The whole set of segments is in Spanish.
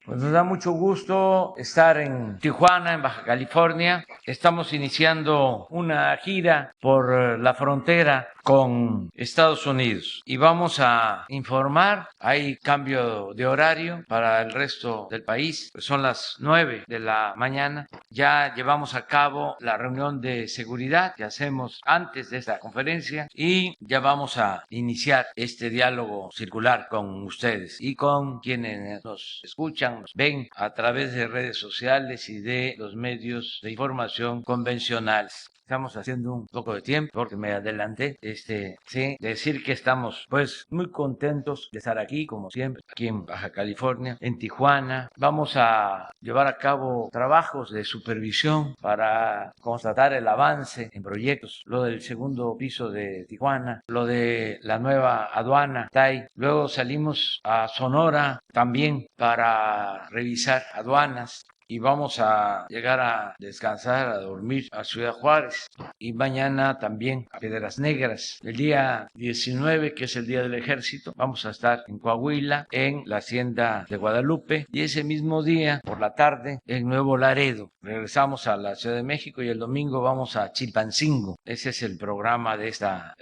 Pues nos da mucho gusto estar en Tijuana, en Baja California. Estamos iniciando una gira por la frontera con Estados Unidos y vamos a informar. Hay cambio de horario para el resto del país, pues son las 9 de la mañana. Ya llevamos a cabo la reunión de seguridad que hacemos antes de esta conferencia y ya vamos a iniciar este diálogo circular con ustedes y con quienes nos escuchan, nos ven a través de redes sociales y de los medios de información convencionales. Estamos haciendo un poco de tiempo porque me adelanté. Sí, decir que estamos pues muy contentos de estar aquí, como siempre, aquí en Baja California, en Tijuana. Vamos a llevar a cabo trabajos de supervisión para constatar el avance en proyectos, lo del segundo piso de Tijuana, lo de la nueva aduana TAI. Luego salimos a Sonora también para revisar aduanas. Y vamos a llegar a descansar, a dormir a Ciudad Juárez y mañana también a Piedras Negras. El día 19, que es el Día del Ejército, vamos a estar en Coahuila, en la Hacienda de Guadalupe, y ese mismo día, por la tarde, en Nuevo Laredo. Regresamos a la Ciudad de México y el domingo vamos a Chilpancingo. Ese es el programa de esta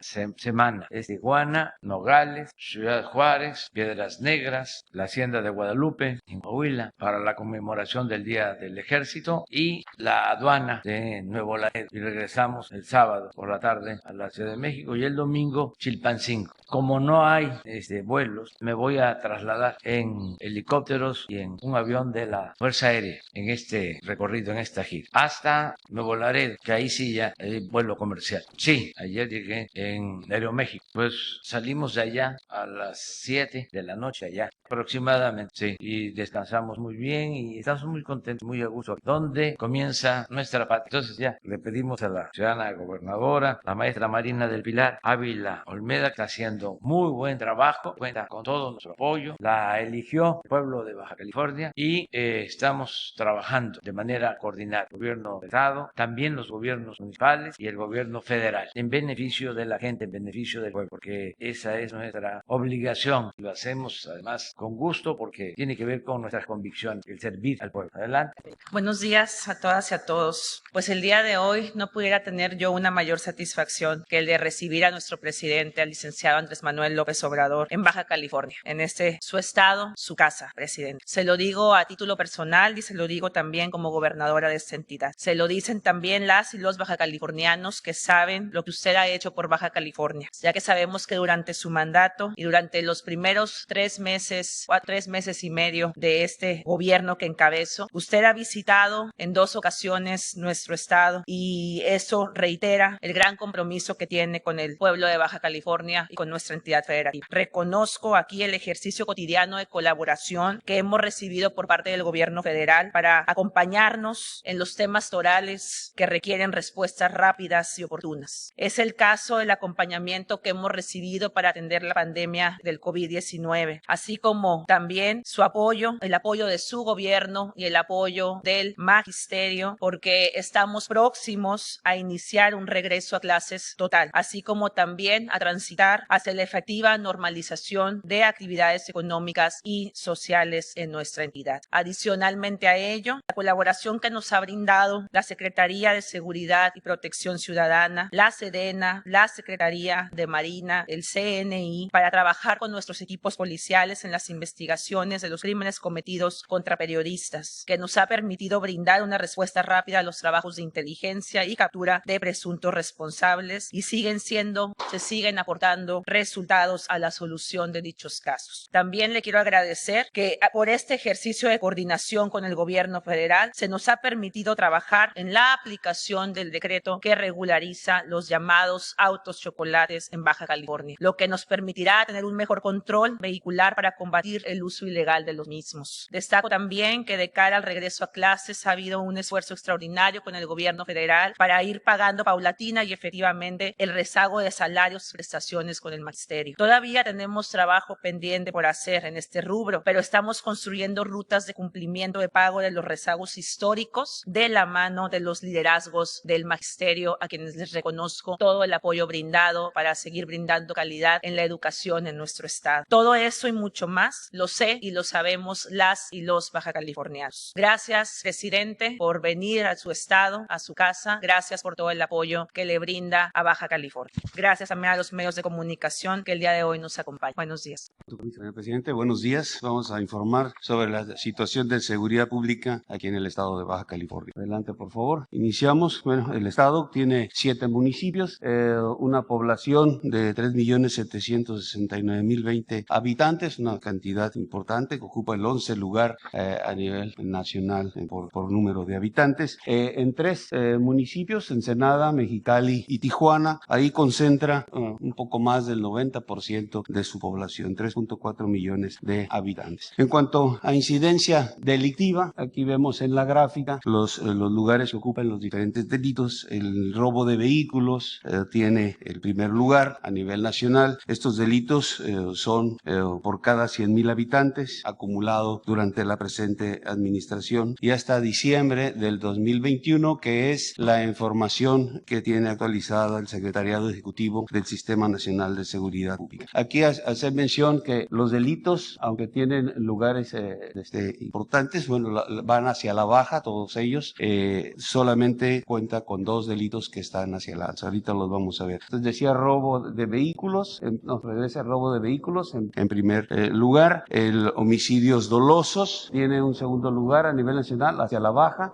semana. Es Tijuana, Nogales, Ciudad Juárez, Piedras Negras, la Hacienda de Guadalupe, en Coahuila, para la conmemoración del Día del Ejército y la aduana de Nuevo Laredo. Y regresamos el sábado por la tarde a la Ciudad de México y el domingo Chilpancingo. Como no hay vuelos, me voy a trasladar en helicópteros y en un avión de la Fuerza Aérea en este recorrido, en esta gira, hasta Nuevo Laredo, que ahí sí ya hay vuelo comercial. Sí, ayer llegué en Aeroméxico. Pues salimos de allá a las 7 de la noche allá, aproximadamente, sí, y descansamos muy bien y estamos muy contentos, muy a gusto. ¿Dónde comienza nuestra patria? Entonces ya le pedimos a la ciudadana gobernadora, la maestra Marina del Pilar Ávila Olmeda, que está haciendo muy buen trabajo, cuenta con todo nuestro apoyo. La eligió el pueblo de Baja California y estamos trabajando de manera coordinada. El gobierno del estado, también los gobiernos municipales y el gobierno federal, en beneficio de la gente, en beneficio del pueblo, porque esa es nuestra obligación. Lo hacemos además con gusto porque tiene que ver con nuestras convicciones, el servir al pueblo. Adelante. Buenos días a todas y a todos. Pues el día de hoy no pudiera tener yo una mayor satisfacción que el de recibir a nuestro presidente, al licenciado Andrés Manuel López Obrador, en Baja California, en su estado, su casa, presidente. Se lo digo a título personal y se lo digo también como gobernadora de esta entidad. Se lo dicen también las y los bajacalifornianos que saben lo que usted ha hecho por Baja California, ya que sabemos que durante su mandato y durante los primeros 3 meses o 3 meses y medio de este gobierno que encabezo, usted ha visitado en 2 ocasiones nuestro estado y eso reitera el gran compromiso que tiene con el pueblo de Baja California y con nuestra entidad federativa. Reconozco aquí el ejercicio cotidiano de colaboración que hemos recibido por parte del gobierno federal para acompañarnos en los temas torales que requieren respuestas rápidas y oportunas. Es el caso del acompañamiento que hemos recibido para atender la pandemia del COVID-19, así como también su apoyo, el apoyo de su gobierno y el apoyo del magisterio, porque estamos próximos a iniciar un regreso a clases total, así como también a transitar hacia la efectiva normalización de actividades económicas y sociales en nuestra entidad. Adicionalmente a ello, la colaboración que nos ha brindado la Secretaría de Seguridad y Protección Ciudadana, la SEDENA, la Secretaría de Marina, el CNI, para trabajar con nuestros equipos policiales en las investigaciones de los crímenes cometidos contra periodistas, que nos ha permitido brindar una respuesta rápida a los trabajos de inteligencia y captura de presuntos responsables y se siguen aportando resultados a la solución de dichos casos. También le quiero agradecer que por este ejercicio de coordinación con el gobierno federal se nos ha permitido trabajar en la aplicación del decreto que regulariza los llamados autos chocolates en Baja California, lo que nos permitirá tener un mejor control vehicular para combatir el uso ilegal de los mismos. Destaco también que de cara al regreso a clases ha habido un esfuerzo extraordinario con el gobierno federal para ir pagando paulatina y efectivamente el rezago de salarios y prestaciones con el magisterio. Todavía tenemos trabajo pendiente por hacer en este rubro, pero estamos construyendo rutas de cumplimiento de pago de los rezagos históricos de la mano de los liderazgos del magisterio, a quienes les reconozco todo el apoyo brindado para seguir brindando calidad en la educación en nuestro estado. Todo eso y mucho más lo sé y lo sabemos las y los bajacalifornianos. Gracias, presidente, por venir a su estado, a su casa. Gracias por todo el apoyo que le brinda a Baja California. Gracias también a los medios de comunicación que el día de hoy nos acompañan. Buenos días. Señor presidente, buenos días. Vamos a informar sobre la situación de seguridad pública aquí en el estado de Baja California. Adelante, por favor. Iniciamos. Bueno, el estado tiene 7 municipios, una población de 3.769.020 habitantes, una cantidad importante que ocupa el 11 lugar a nivel nacional por número de habitantes. En 3 municipios, Ensenada, Mexicali y Tijuana, ahí concentra un poco más del 90% de su población, 3.4 millones de habitantes. En cuanto a incidencia delictiva, aquí vemos en la gráfica los lugares que ocupan los diferentes delitos. El robo de vehículos tiene el primer lugar a nivel nacional. Estos delitos son por cada 100.000 habitantes acumulado durante la presente administración y hasta diciembre del 2021, que es la información que tiene actualizada el Secretariado Ejecutivo del Sistema Nacional de Seguridad Pública. Aquí hacer mención que los delitos, aunque tienen lugares importantes, bueno, van hacia la baja, todos ellos, solamente cuenta con 2 delitos que están hacia la alza. Ahorita los vamos a ver. Entonces decía robo de vehículos, nos regresa robo de vehículos en primer lugar. El homicidios dolosos tiene un segundo lugar a nivel nacional hacia la baja.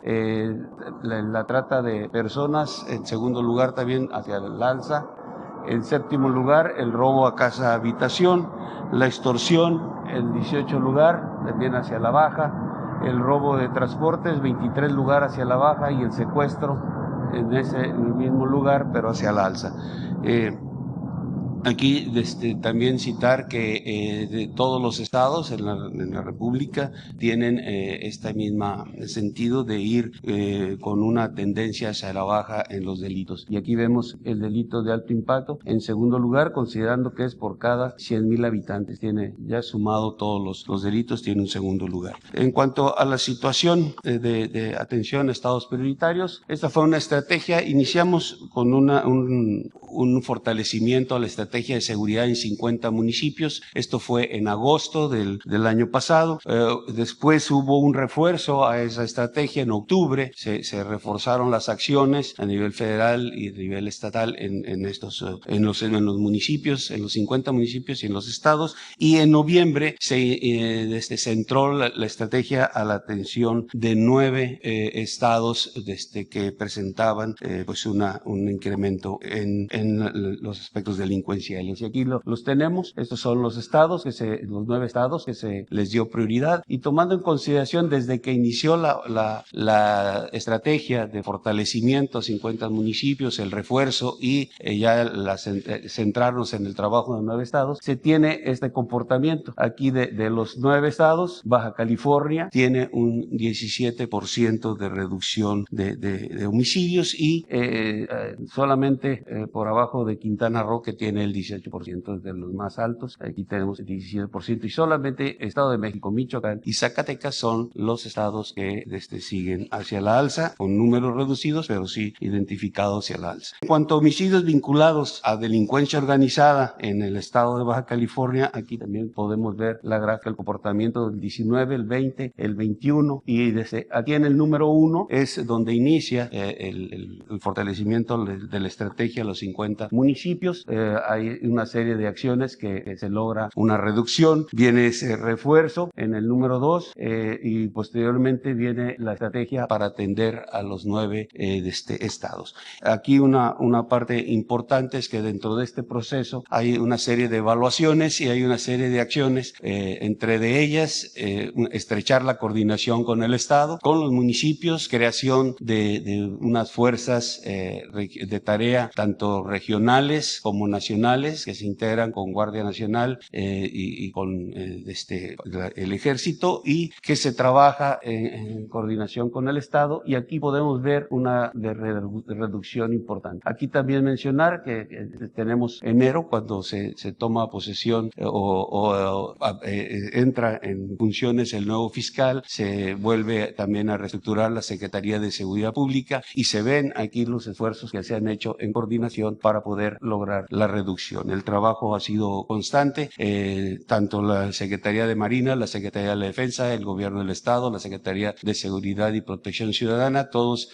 La trata de personas en segundo lugar también hacia el alza. En 7º lugar, el robo a casa habitación, la extorsión en 18 lugar, también hacia la baja, el robo de transportes, 23 lugar hacia la baja, y el secuestro en ese mismo lugar, pero hacia la alza. Aquí también citar que de todos los estados en la República tienen este mismo sentido de ir con una tendencia hacia la baja en los delitos. Y aquí vemos el delito de alto impacto en segundo lugar, considerando que es por cada 100.000 habitantes. Tiene ya sumado todos los delitos, tiene un segundo lugar. En cuanto a la situación de atención a estados prioritarios, esta fue una estrategia. Iniciamos con un fortalecimiento a la estrategia de seguridad en 50 municipios. Esto fue en agosto del año pasado. Después hubo un refuerzo a esa estrategia en octubre. Se reforzaron las acciones a nivel federal y a nivel estatal en los municipios, en los 50 municipios y en los estados. Y en noviembre se centró la estrategia a la atención de 9 estados que presentaban pues un incremento en los aspectos delincuenciales. Y aquí los tenemos. Estos son los estados, los 9 estados que se les dio prioridad, y tomando en consideración desde que inició la estrategia de fortalecimiento a 50 municipios, el refuerzo y ya centrarnos en el trabajo de 9 estados, se tiene este comportamiento. Aquí de los 9 estados, Baja California tiene un 17% de reducción de homicidios y solamente por abajo de Quintana Roo, que tiene el 18% de los más altos. Aquí tenemos el 17% y solamente Estado de México, Michoacán y Zacatecas son los estados que siguen hacia la alza, con números reducidos, pero sí identificados hacia la alza. En cuanto a homicidios vinculados a delincuencia organizada en el estado de Baja California, aquí también podemos ver la gráfica del comportamiento del 19, el 20, el 21, y aquí en el número 1 es donde inicia el fortalecimiento de la estrategia a los 50 municipios. Hay una serie de acciones que se logra una reducción. Viene ese refuerzo en el número 2 y posteriormente viene la estrategia para atender a los 9 estados. Aquí una parte importante es que dentro de este proceso hay una serie de evaluaciones y hay una serie de acciones, entre de ellas estrechar la coordinación con el estado, con los municipios, creación de unas fuerzas de tarea tanto regionales como nacionales adicionales que se integran con Guardia Nacional y con el Ejército, y que se trabaja en coordinación con el Estado, y aquí podemos ver una reducción importante. Aquí también mencionar que tenemos enero, cuando se toma posesión entra en funciones el nuevo fiscal, se vuelve también a reestructurar la Secretaría de Seguridad Pública, y se ven aquí los esfuerzos que se han hecho en coordinación para poder lograr la reducción. El trabajo ha sido constante, tanto la Secretaría de Marina, la Secretaría de la Defensa, el Gobierno del Estado, la Secretaría de Seguridad y Protección Ciudadana, todos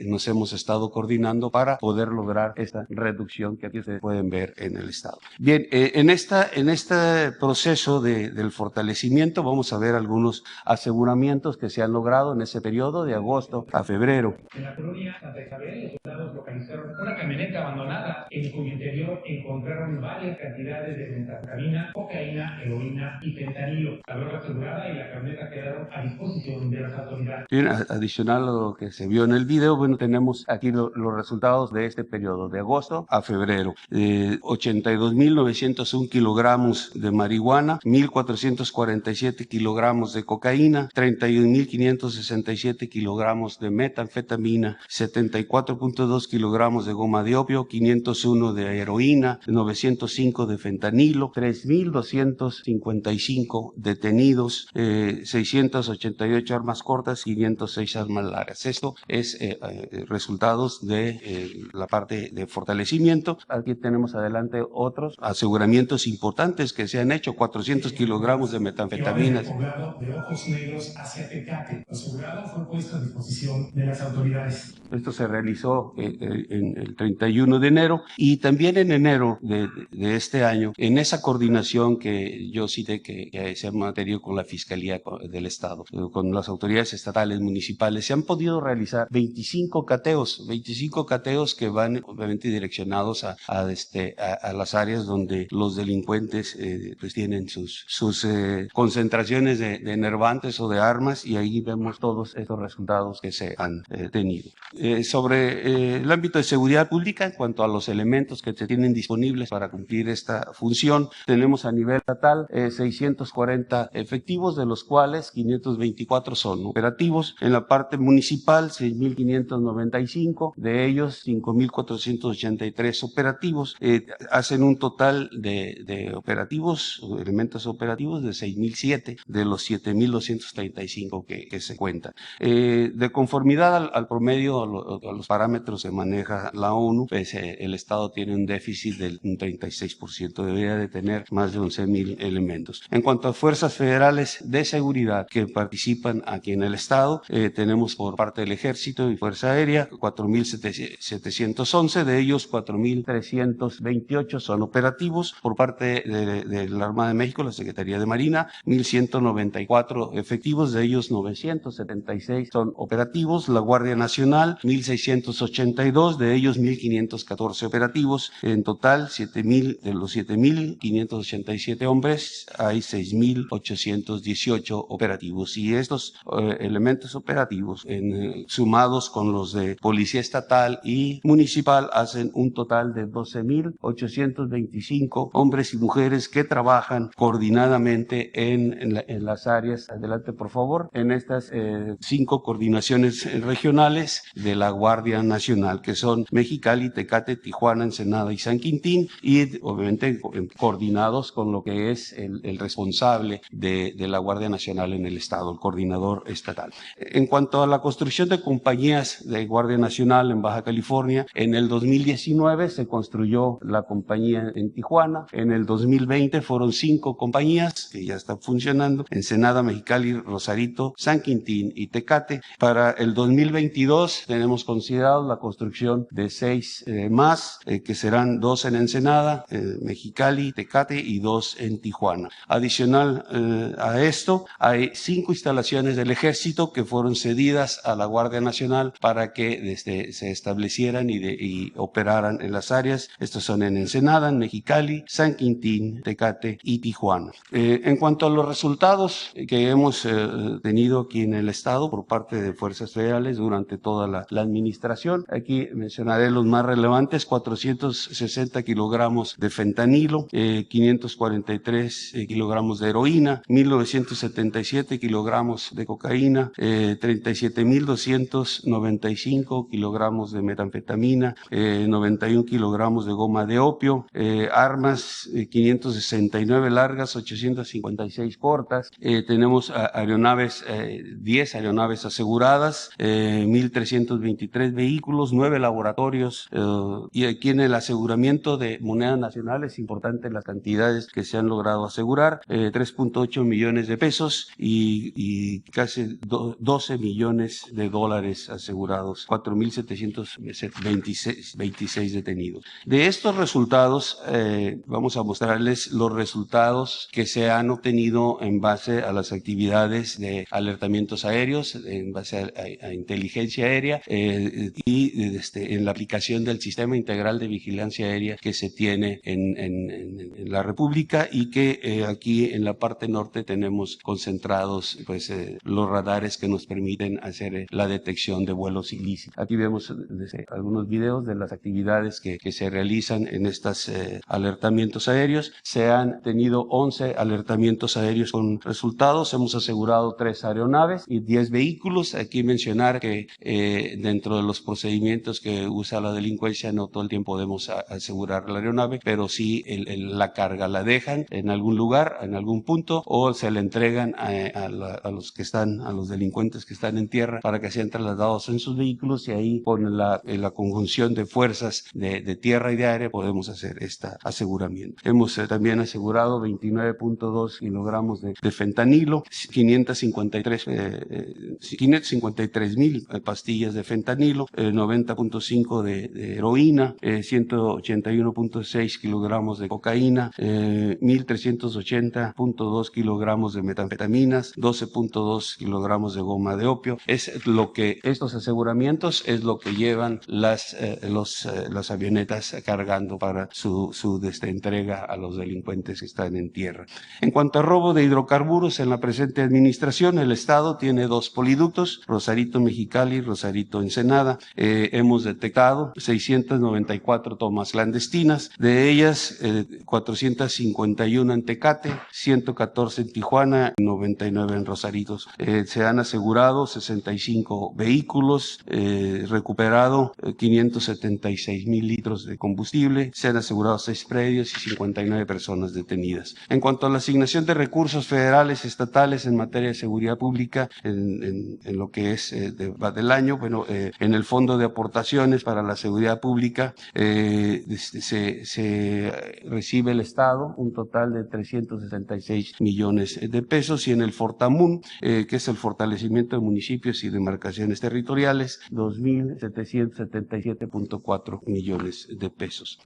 nos hemos estado coordinando para poder lograr esta reducción que aquí ustedes pueden ver en el Estado. Bien, en este proceso del fortalecimiento vamos a ver algunos aseguramientos que se han logrado en ese periodo de agosto a febrero. En la colonia Santa Isabel, los soldados localizaron una camioneta abandonada en cuyo interior encontraron varias cantidades de metanfetamina, cocaína, heroína y fentanilo. La droga asegurada y la camioneta quedaron a disposición de las autoridades. Bien, adicional a lo que se vio en el video, bueno, tenemos aquí los resultados de este periodo, de agosto a febrero. 82.901 kilogramos de marihuana, 1.447 kilogramos de cocaína, 31.567 kilogramos de metanfetamina, 74.2 kilogramos de goma de opio, 501 de heroína, 905 de fentanilo, 3.255 detenidos, 688 armas cortas, 506 armas largas. Esto es resultados de la parte de fortalecimiento. Aquí tenemos adelante otros aseguramientos importantes que se han hecho: 400 kilogramos de metanfetaminas. De Ojos Negros hacia Tecate. Lo asegurado fue puesto a disposición de las autoridades. Esto se realizó en el 31 de enero, y también en enero de este año, en esa coordinación que yo cité que se ha mantenido con la Fiscalía del Estado, con las autoridades estatales, municipales, se han podido realizar 25 cateos que van obviamente direccionados a las áreas donde los delincuentes pues tienen sus concentraciones de enervantes o de armas, y ahí vemos todos estos resultados que se han tenido. Sobre el ámbito de seguridad pública, en cuanto a los elementos que se tienen disponibles para cumplir esta función, tenemos a nivel estatal 640 efectivos, de los cuales 524 son operativos. En la parte municipal, 6.595, de ellos 5.483 operativos, hacen un total de operativos, elementos operativos, de 6.007 de los 7.235 que se cuentan. De conformidad al promedio, a los parámetros que maneja la ONU, pues, el Estado tiene un déficit del 36%, debería de tener más de 11.000 elementos. En cuanto a fuerzas federales de seguridad que participan aquí en el Estado, tenemos por parte del Ejército y Fuerza Aérea 4.711, de ellos 4.328 son operativos. Por parte de la Armada de México, la Secretaría de Marina, 1.194 efectivos, de ellos 976 son operativos. La Guardia Nacional, 1.682, de ellos 1.514 operativos. En total, de los 7.587 hombres, hay 6.818 operativos. Y estos elementos operativos, sumados con los de Policía Estatal y Municipal, hacen un total de 12.825 hombres y mujeres que trabajan coordinadamente en las áreas. Adelante, por favor. En estas 5 coordinaciones regionales de la Guardia Nacional, que son Mexicali, Tecate, Tijuana, Ensenada y San Quintín, y obviamente coordinados con lo que es el responsable de la Guardia Nacional en el Estado, el coordinador estatal. En cuanto a la construcción de compañías de Guardia Nacional en Baja California, en el 2019 se construyó la compañía en Tijuana. En el 2020 fueron 5 compañías que ya están funcionando: Ensenada, Mexicali, Rosarito, San Quintín y Tecate. Para el 2022 tenemos considerado la construcción de 6 más, que serán 2 en Ensenada, Mexicali, Tecate, y 2 en Tijuana. Adicional a esto, hay 5 instalaciones del Ejército que fueron cedidas a la Guardia Nacional para que se establecieran y operaran en las áreas. Estos son en Ensenada, en Mexicali, San Quintín, Tecate y Tijuana. En cuanto a los resultados que hemos tenido aquí en el Estado por parte de fuerzas federales durante toda la administración, aquí mencionaré los más relevantes: 460 kilogramos de fentanilo, 543 kilogramos de heroína, 1.977 kilogramos de cocaína, 37.295 kilogramos de metanfetamina, 91 kilogramos de goma de opio, armas 569 largas, 856 cortas. Tenemos aeronaves, 10 aeronaves aseguradas, 1.323 vehículos, 9 laboratorios, y aquí en el aseguramiento de moneda nacional es importante las cantidades que se han logrado asegurar: 3.8 millones de pesos y casi 12 millones de dólares asegurados, 4.726 detenidos. De estos resultados, vamos a mostrarles los resultados que se han obtenido en base a las actividades de alertamientos aéreos, en base a inteligencia aérea, y en la aplicación del Sistema Integral de Vigilancia Aérea que se tiene en la República, y que aquí en la parte norte tenemos concentrados los radares que nos permiten hacer la detección de vuelos ilícitos. Aquí vemos algunos videos de las actividades que se realizan en estos alertamientos aéreos. Se han tenido 11 alertamientos aéreos con resultados. Hemos asegurado 3 aeronaves y 10 vehículos. Aquí mencionar que dentro de los procedimientos que usa la delincuencia, no todo el tiempo podemos asegurar la aeronave, pero sí la carga la dejan en algún lugar, en algún punto, o se la entregan a los delincuentes que están en tierra para que sean trasladados en sus vehículos, y ahí con la conjunción de fuerzas de tierra y de aire podemos hacer este aseguramiento. Hemos también asegurado 29.2 kilogramos de fentanilo, 553,000 pastillas de fentanilo, 90.5 de heroína, 181.6 kilogramos de cocaína, 1.380.2 kilogramos de metanfetaminas, 12.2 kilogramos de goma de opio. Estos aseguramientos es lo que llevan las avionetas cargando para su entrega a los delincuentes que están en tierra. En cuanto a robo de hidrocarburos, en la presente administración el Estado tiene 2 poliductos, Rosarito Mexicali, Rosarito Ensenada. Hemos detectado 694 tomas clandestinas, de ellas 451 en Tecate, 114 en Tijuana, 99 en Rosaritos. Se han asegurado 65 vehículos, recuperado 576,000 litros de combustible, se han asegurado 6 predios y 59 personas detenidas. En cuanto a la asignación de recursos federales, estatales en materia de seguridad pública, en lo que es del año, en el Fondo de Aportaciones para la Seguridad Pública se recibe el Estado un total de 366 millones de pesos, y en el Fortamun, que es el fortalecimiento de municipios y demarcaciones territoriales, 2.777.4 millones de pesos.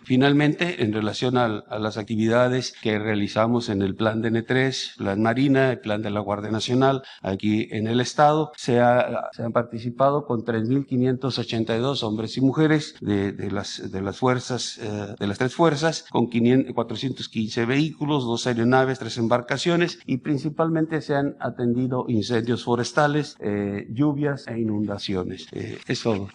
Finalmente, en relación a las actividades que realizamos en el Plan DN3, Plan Marina, el Plan de la Guardia Nacional, aquí en el Estado, se han participado con 3.582 hombres y mujeres de las fuerzas, de las 3 fuerzas, con 415 vehículos, 2 aeronaves, 3 embarcaciones, y principalmente se han atendido incendios forestales, lluvias e inundaciones. Es todo.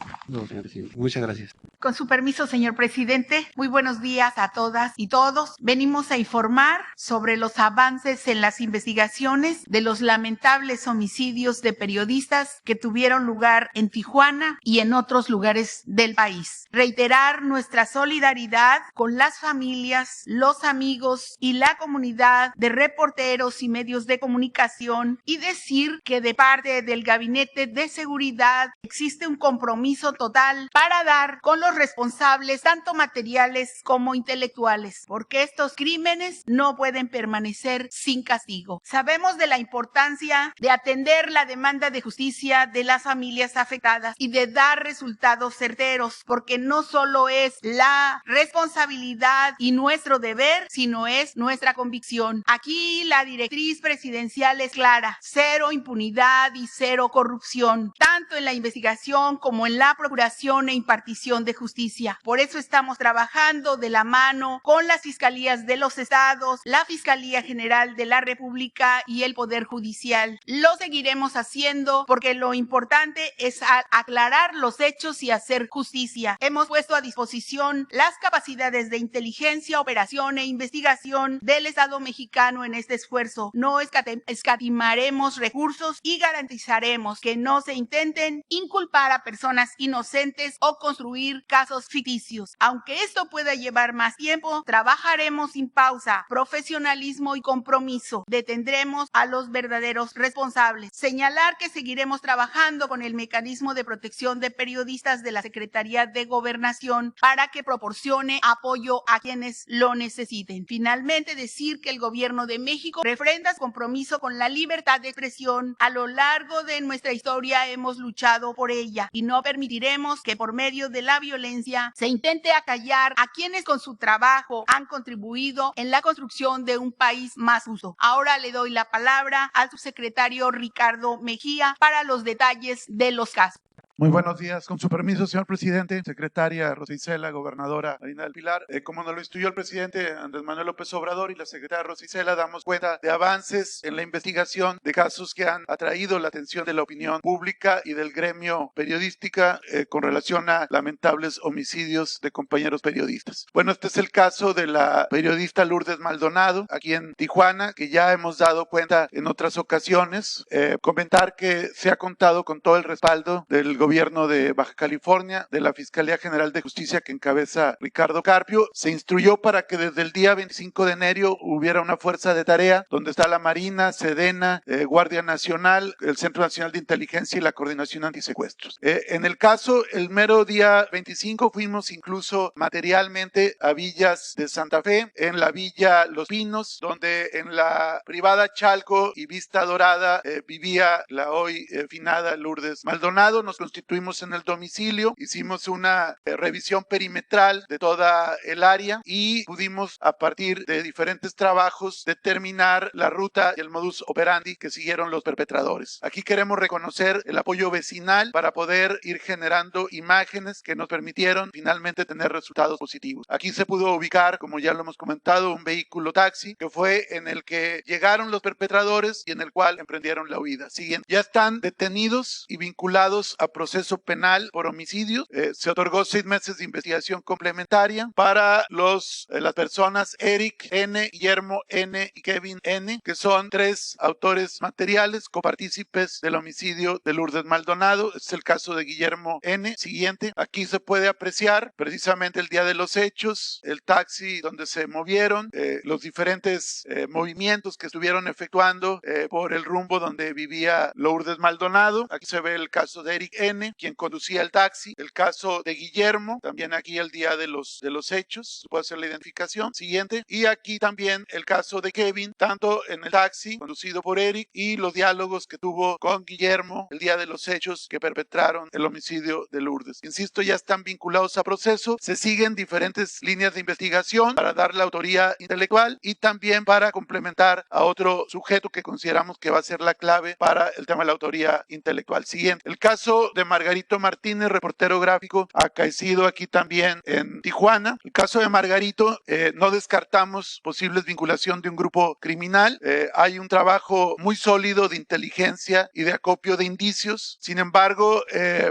Muchas gracias. Con su permiso, señor presidente, muy buenos días a todas y todos. Venimos a informar sobre los avances en las investigaciones de los lamentables homicidios de periodistas que tuvieron lugar en Tijuana y en otros lugares del país. Reiterar nuestra solidaridad con las familias, los amigos y la comunidad de reporteros y medios de comunicación, y decir que de parte del Gabinete de Seguridad existe un compromiso total para dar con los responsables, tanto materiales como intelectuales, porque estos crímenes no pueden permanecer sin castigo. Sabemos de la importancia de atender la demanda de justicia de las familias afectadas y de dar resultados certeros, porque no solo es la responsabilidad y nuestro deber, sino es nuestra convicción. Aquí la directriz presidencial es clara: 0 impunidad y 0 corrupción, tanto en la investigación como en la procuración e impartición de justicia. Por eso estamos trabajando de la mano con las fiscalías de los estados, la Fiscalía General de la República y el Poder Judicial. Lo seguiremos haciendo porque lo importante es aclarar los hechos hechos y hacer justicia. Hemos puesto a disposición las capacidades de inteligencia, operación e investigación del Estado mexicano en este esfuerzo. No escatimaremos recursos y garantizaremos que no se intenten inculpar a personas inocentes o construir casos ficticios. Aunque esto pueda llevar más tiempo, trabajaremos sin pausa, profesionalismo y compromiso. Detendremos a los verdaderos responsables. Señalar que seguiremos trabajando con el mecanismo de protección de periodistas de la Secretaría de Gobernación para que proporcione apoyo a quienes lo necesiten. Finalmente, decir que el Gobierno de México refrenda su compromiso con la libertad de expresión. A lo largo de nuestra historia hemos luchado por ella y no permitiremos que por medio de la violencia se intente acallar a quienes con su trabajo han contribuido en la construcción de un país más justo. Ahora le doy la palabra al subsecretario Ricardo Mejía para los detalles de los casos. Muy buenos días. Con su permiso, señor presidente, secretaria Rosa Isela, gobernadora Marina del Pilar. Como nos lo instruyó el presidente Andrés Manuel López Obrador y la secretaria Rosa Isela, damos cuenta de avances en la investigación de casos que han atraído la atención de la opinión pública y del gremio periodística con relación a lamentables homicidios de compañeros periodistas. Bueno, este es el caso de la periodista Lourdes Maldonado, aquí en Tijuana, que ya hemos dado cuenta en otras ocasiones. Comentar que se ha contado con todo el respaldo del gobierno de Baja California, de la Fiscalía General de Justicia que encabeza Ricardo Carpio. Se instruyó para que desde el día 25 de enero hubiera una fuerza de tarea donde está la Marina, Sedena, Guardia Nacional, el Centro Nacional de Inteligencia y la Coordinación Antisecuestros. En el caso, el mero día 25 fuimos incluso materialmente a Villas de Santa Fe, en la Villa Los Pinos, donde en la privada Chalco y Vista Dorada vivía la hoy finada Lourdes Maldonado. Nos constituimos en el domicilio, hicimos una revisión perimetral de toda el área y pudimos, a partir de diferentes trabajos, determinar la ruta y el modus operandi que siguieron los perpetradores. Aquí queremos reconocer el apoyo vecinal para poder ir generando imágenes que nos permitieron finalmente tener resultados positivos. Aquí se pudo ubicar, como ya lo hemos comentado, un vehículo taxi que fue en el que llegaron los perpetradores y en el cual emprendieron la huida. Siguiente, ya están detenidos y vinculados a proceso penal por homicidios. Se otorgó 6 meses de investigación complementaria para las personas Eric N., Guillermo N. y Kevin N., que son 3 autores materiales, copartícipes del homicidio de Lourdes Maldonado. Es el caso de Guillermo N. Siguiente, aquí se puede apreciar precisamente el día de los hechos, el taxi donde se movieron, los diferentes movimientos que estuvieron efectuando por el rumbo donde vivía Lourdes Maldonado. Aquí se ve el caso de Eric N., quien conducía el taxi, el caso de Guillermo, también aquí el día de los hechos, se puede hacer la identificación. Siguiente, y aquí también el caso de Kevin, tanto en el taxi conducido por Eric y los diálogos que tuvo con Guillermo el día de los hechos que perpetraron el homicidio de Lourdes. Insisto, ya están vinculados a proceso, se siguen diferentes líneas de investigación para dar la autoría intelectual y también para complementar a otro sujeto que consideramos que va a ser la clave para el tema de la autoría intelectual. Siguiente, el caso de Margarito Martínez, reportero gráfico acaecido aquí también en Tijuana. El caso de Margarito, no descartamos posibles vinculación de un grupo criminal. Hay un trabajo muy sólido de inteligencia y de acopio de indicios. Sin embargo,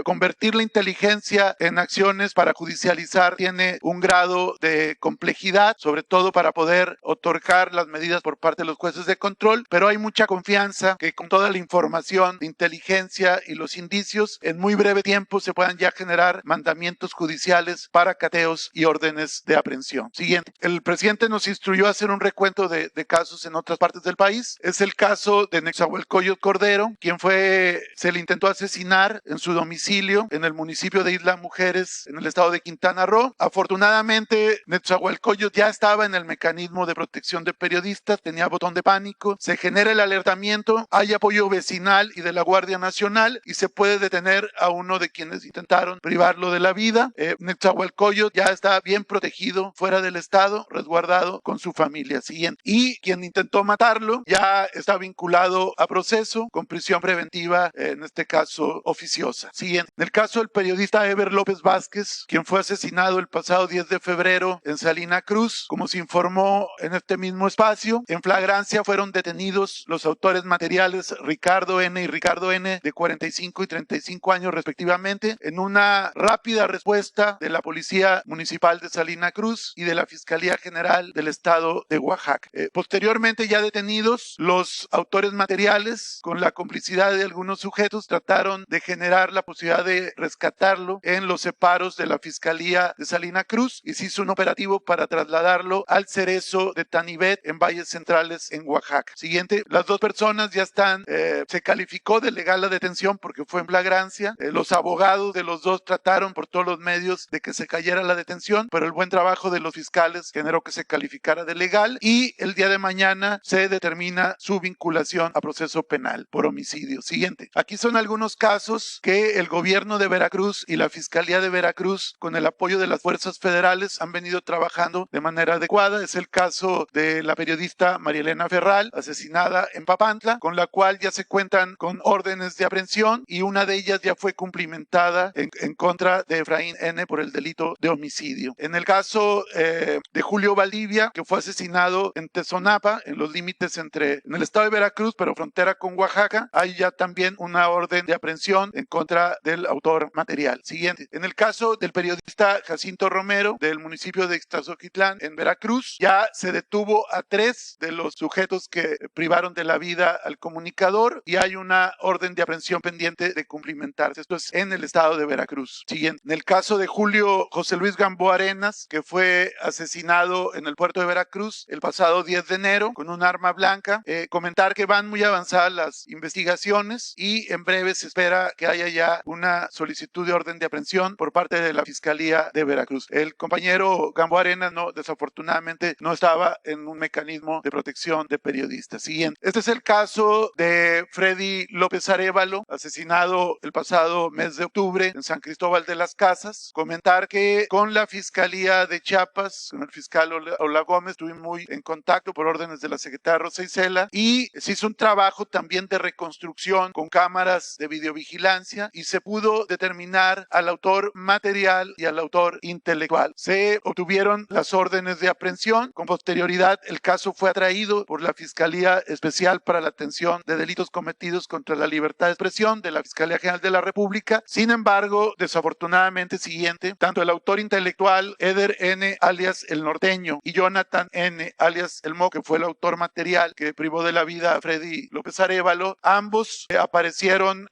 convertir la inteligencia en acciones para judicializar tiene un grado de complejidad, sobre todo para poder otorgar las medidas por parte de los jueces de control, pero hay mucha confianza que con toda la información de inteligencia y los indicios, en muy breve tiempo se puedan ya generar mandamientos judiciales para cateos y órdenes de aprehensión. Siguiente, el presidente nos instruyó a hacer un recuento de casos en otras partes del país. Es el caso de Netzahualcóyotl Cordero, quien se le intentó asesinar en su domicilio en el municipio de Isla Mujeres, en el estado de Quintana Roo. Afortunadamente, Netzahualcóyotl ya estaba en el mecanismo de protección de periodistas, tenía botón de pánico, se genera el alertamiento, hay apoyo vecinal y de la Guardia Nacional y se puede detener a uno de quienes intentaron privarlo de la vida. Netzahualcóyotl ya está bien protegido fuera del estado, resguardado con su familia. Siguiente. Y quien intentó matarlo ya está vinculado a proceso con prisión preventiva, en este caso oficiosa. Siguiente. En el caso del periodista Eber López Vázquez, quien fue asesinado el pasado 10 de febrero en Salina Cruz, como se informó en este mismo espacio, en flagrancia fueron detenidos los autores materiales Ricardo N. y Ricardo N. de 45 y 35 años años respectivamente, en una rápida respuesta de la Policía Municipal de Salina Cruz y de la Fiscalía General del Estado de Oaxaca. Posteriormente, ya detenidos, los autores materiales, con la complicidad de algunos sujetos, trataron de generar la posibilidad de rescatarlo en los separos de la Fiscalía de Salina Cruz y se hizo un operativo para trasladarlo al Cerezo de Tanibet en Valles Centrales en Oaxaca. Siguiente, las dos personas ya están, se calificó de legal la detención porque fue en flagrancia. Los abogados de los dos trataron por todos los medios de que se cayera la detención, pero el buen trabajo de los fiscales generó que se calificara de legal y el día de mañana se determina su vinculación a proceso penal por homicidio. Siguiente, aquí son algunos casos que el gobierno de Veracruz y la Fiscalía de Veracruz, con el apoyo de las fuerzas federales, han venido trabajando de manera adecuada. Es el caso de la periodista María Elena Ferral, asesinada en Papantla, con la cual ya se cuentan con órdenes de aprehensión y una de ellas ya fue cumplimentada en contra de Efraín N. por el delito de homicidio. En el caso de Julio Valdivia, que fue asesinado en Tezonapa, en los límites en el estado de Veracruz, pero frontera con Oaxaca, hay ya también una orden de aprehensión en contra del autor material. Siguiente, en el caso del periodista Jacinto Romero, del municipio de Ixtazoquitlán, en Veracruz, ya se detuvo a 3 de los sujetos que privaron de la vida al comunicador y hay una orden de aprehensión pendiente de cumplimentarse. Esto es en el estado de Veracruz. Siguiente, en el caso de Julio José Luis Gamboa Arenas, que fue asesinado en el puerto de Veracruz el pasado 10 de enero con un arma blanca, comentar que van muy avanzadas las investigaciones y en breve se espera que haya ya una solicitud de orden de aprehensión por parte de la Fiscalía de Veracruz. El compañero Gamboa Arenas desafortunadamente no estaba en un mecanismo de protección de periodistas. Siguiente, este es el caso de Freddy López Arévalo, asesinado el pasado mes de octubre en San Cristóbal de las Casas. Comentar que con la Fiscalía de Chiapas, con el fiscal Ola Gómez, estuvimos muy en contacto por órdenes de la secretaria Rosa Isela y se hizo un trabajo también de reconstrucción con cámaras de videovigilancia y se pudo determinar al autor material y al autor intelectual. Se obtuvieron las órdenes de aprehensión. Con posterioridad, el caso fue atraído por la Fiscalía Especial para la Atención de Delitos Cometidos contra la Libertad de Expresión de la Fiscalía General de la República. Sin embargo, desafortunadamente, siguiente, tanto el autor intelectual Eder N. alias El Norteño y Jonathan N. alias El Mo, que fue el autor material que privó de la vida a Freddy López Arévalo, ambos aparecieron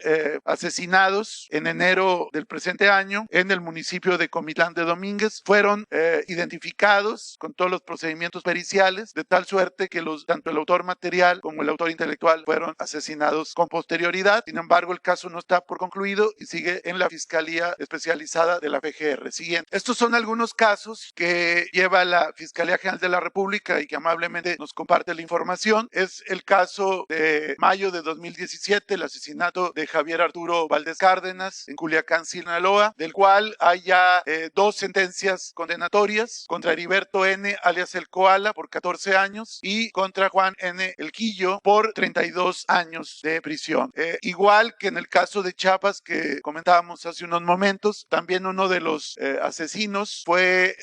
asesinados en enero del presente año en el municipio de Comitlán de Domínguez. Fueron identificados con todos los procedimientos periciales, de tal suerte que tanto el autor material como el autor intelectual fueron asesinados con posterioridad. Sin embargo, el caso no está por concluido y sigue en la Fiscalía Especializada de la PGR. Siguiente. Estos son algunos casos que lleva la Fiscalía General de la República y que amablemente nos comparte la información. Es el caso de mayo de 2017, el asesinato de Javier Arturo Valdés Cárdenas en Culiacán, Sinaloa, del cual hay ya 2 sentencias condenatorias contra Heriberto N. alias El Koala por 14 años y contra Juan N. El Quillo por 32 años de prisión. Igual que en el caso de Chiapas que comentábamos hace unos momentos, también uno de los asesinos fue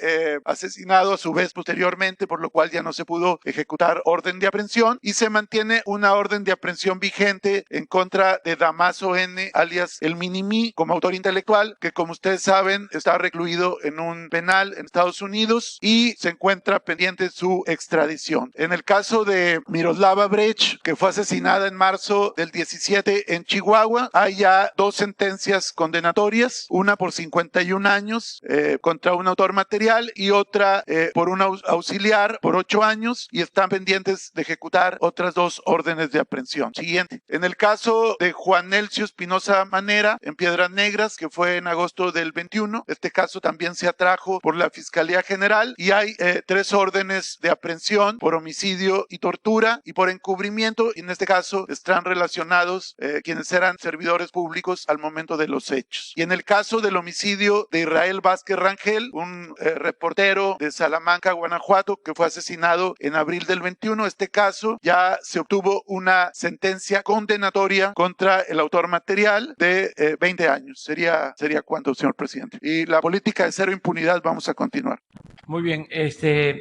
asesinado a su vez posteriormente, por lo cual ya no se pudo ejecutar orden de aprehensión y se mantiene una orden de aprehensión vigente en contra de Damaso N. alias El Minimí como autor intelectual, que como ustedes saben está recluido en un penal en Estados Unidos y se encuentra pendiente su extradición. En el caso de Miroslava Brecht, que fue asesinada en marzo del 17 en Chihuahua, hay ya 2 sentencias condenatorias, una por 51 años contra un autor material y otra por un auxiliar por 8 años y están pendientes de ejecutar otras 2 órdenes de aprehensión. Siguiente. En el caso de Juan Nelcio Espinosa Manera en Piedras Negras, que fue en agosto del 21, este caso también se atrajo por la Fiscalía General y hay 3 órdenes de aprehensión por homicidio y tortura y por encubrimiento, y en este caso están relacionados quienes eran servidores públicos al momento de los hechos. Y en el caso del homicidio de Israel Vázquez Rangel, un reportero de Salamanca, Guanajuato, que fue asesinado en abril del 21, este caso ya se obtuvo una sentencia condenatoria contra el autor material de 20 años. ¿Sería cuánto, señor presidente? Y la política de cero impunidad vamos a continuar. Muy bien,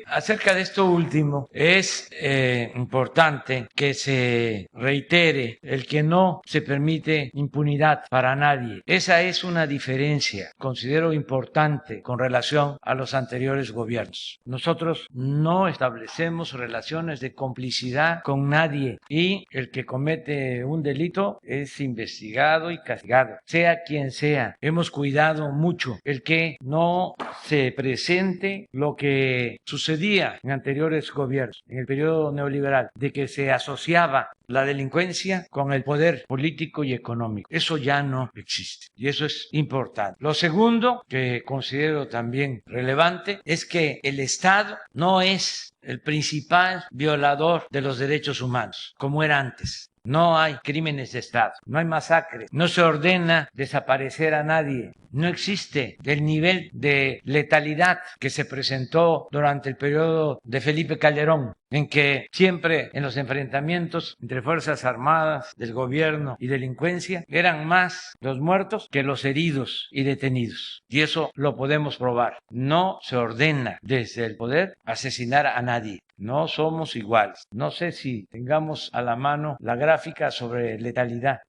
acerca de esto último, es importante que se reitere el que no se permite impunidad para nadie. Esa es una diferencia, considero importante, con relación a los anteriores gobiernos. Nosotros no establecemos relaciones de complicidad con nadie y el que comete un delito es investigado y castigado, sea quien sea. Hemos cuidado mucho el que no se presente lo que sucedía en anteriores gobiernos, en el periodo neoliberal, de que se asociaba la delincuencia con el poder político y económico. Eso ya no existe y eso es importante. Lo segundo, que considero también relevante, es que el Estado no es el principal violador de los derechos humanos, como era antes. No hay crímenes de Estado, no hay masacres, no se ordena desaparecer a nadie, no existe el nivel de letalidad que se presentó durante el periodo de Felipe Calderón, en que siempre en los enfrentamientos entre Fuerzas Armadas, del gobierno y delincuencia eran más los muertos que los heridos y detenidos. Y eso lo podemos probar. No se ordena desde el poder asesinar a nadie. No somos iguales. No sé si tengamos a la mano la gráfica sobre letalidad.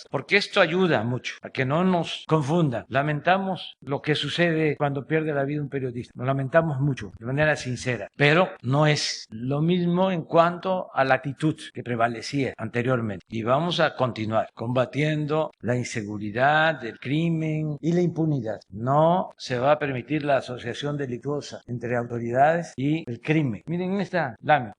Porque esto ayuda mucho a que no nos confunda. Lamentamos lo que sucede cuando pierde la vida un periodista. Lo lamentamos mucho, de manera sincera. Pero no es lo mismo en cuanto a la actitud que prevalecía anteriormente. Y vamos a continuar combatiendo la inseguridad, el crimen y la impunidad. No se va a permitir la asociación delictuosa entre autoridades y el crimen. Miren esta lámina.